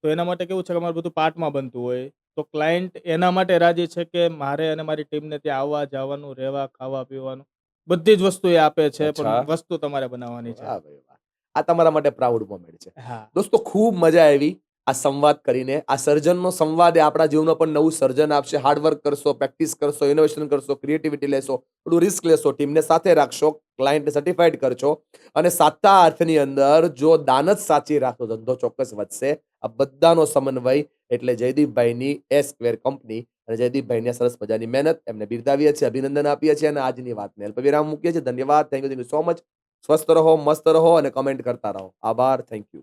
તો એના માટે કેવું છે કે અમારે બધું પાર્ટમાં બનતું હોય. તો ક્લાયન્ટ એના માટે રાજી છે કે મારે અને મારી ટીમને ત્યાં આવવા, જવાનું, રહેવા, ખાવા, પીવાનું બધી જ વસ્તુ એ આપે છે, પણ અચ્છા. વસ્તુ તમારે બનાવવાની છે. વાહ ભાઈ વાહ! આ તમારા માટે પ્રાઉડ મોમેન્ટ છે. હા, દોસ્તો, ખૂબ મજા આવી. આ સંવાદ કરીને. આ સર્જનનો સંવાદ એ આપણા જીવનમાં પણ નવું સર્જન આપશે. હાર્ડવર્ક કરશો, પ્રેક્ટિસ કરશો, ઇનોવેશન કરશો, ક્રિએટિવિટી લેશો, થોડું રિસ્ક લેશો, ટીમને સાથે રાખશો, ક્લાયન્ટને સર્ટિફાઈડ કરશો અને સાચા અર્થની અંદર જો દાન જ સાચી રાખો ધંધો ચોક્કસ વધશે. આ બધાનો સમન્વય એટલે જયદીપભાઈની સ્ક્વેર કંપની અને જયદીપભાઈની સરસ મજાની મહેનત એમને બિરદાવીએ છીએ, અભિનંદન આપીએ છીએ અને આજની વાતને અલ્પવિરામ મૂકીએ છીએ. ધન્યવાદ. Thank you so much. સ્વસ્થ રહો, મસ્ત રહો અને કમેન્ટ કરતા રહો. આભાર. Thank you.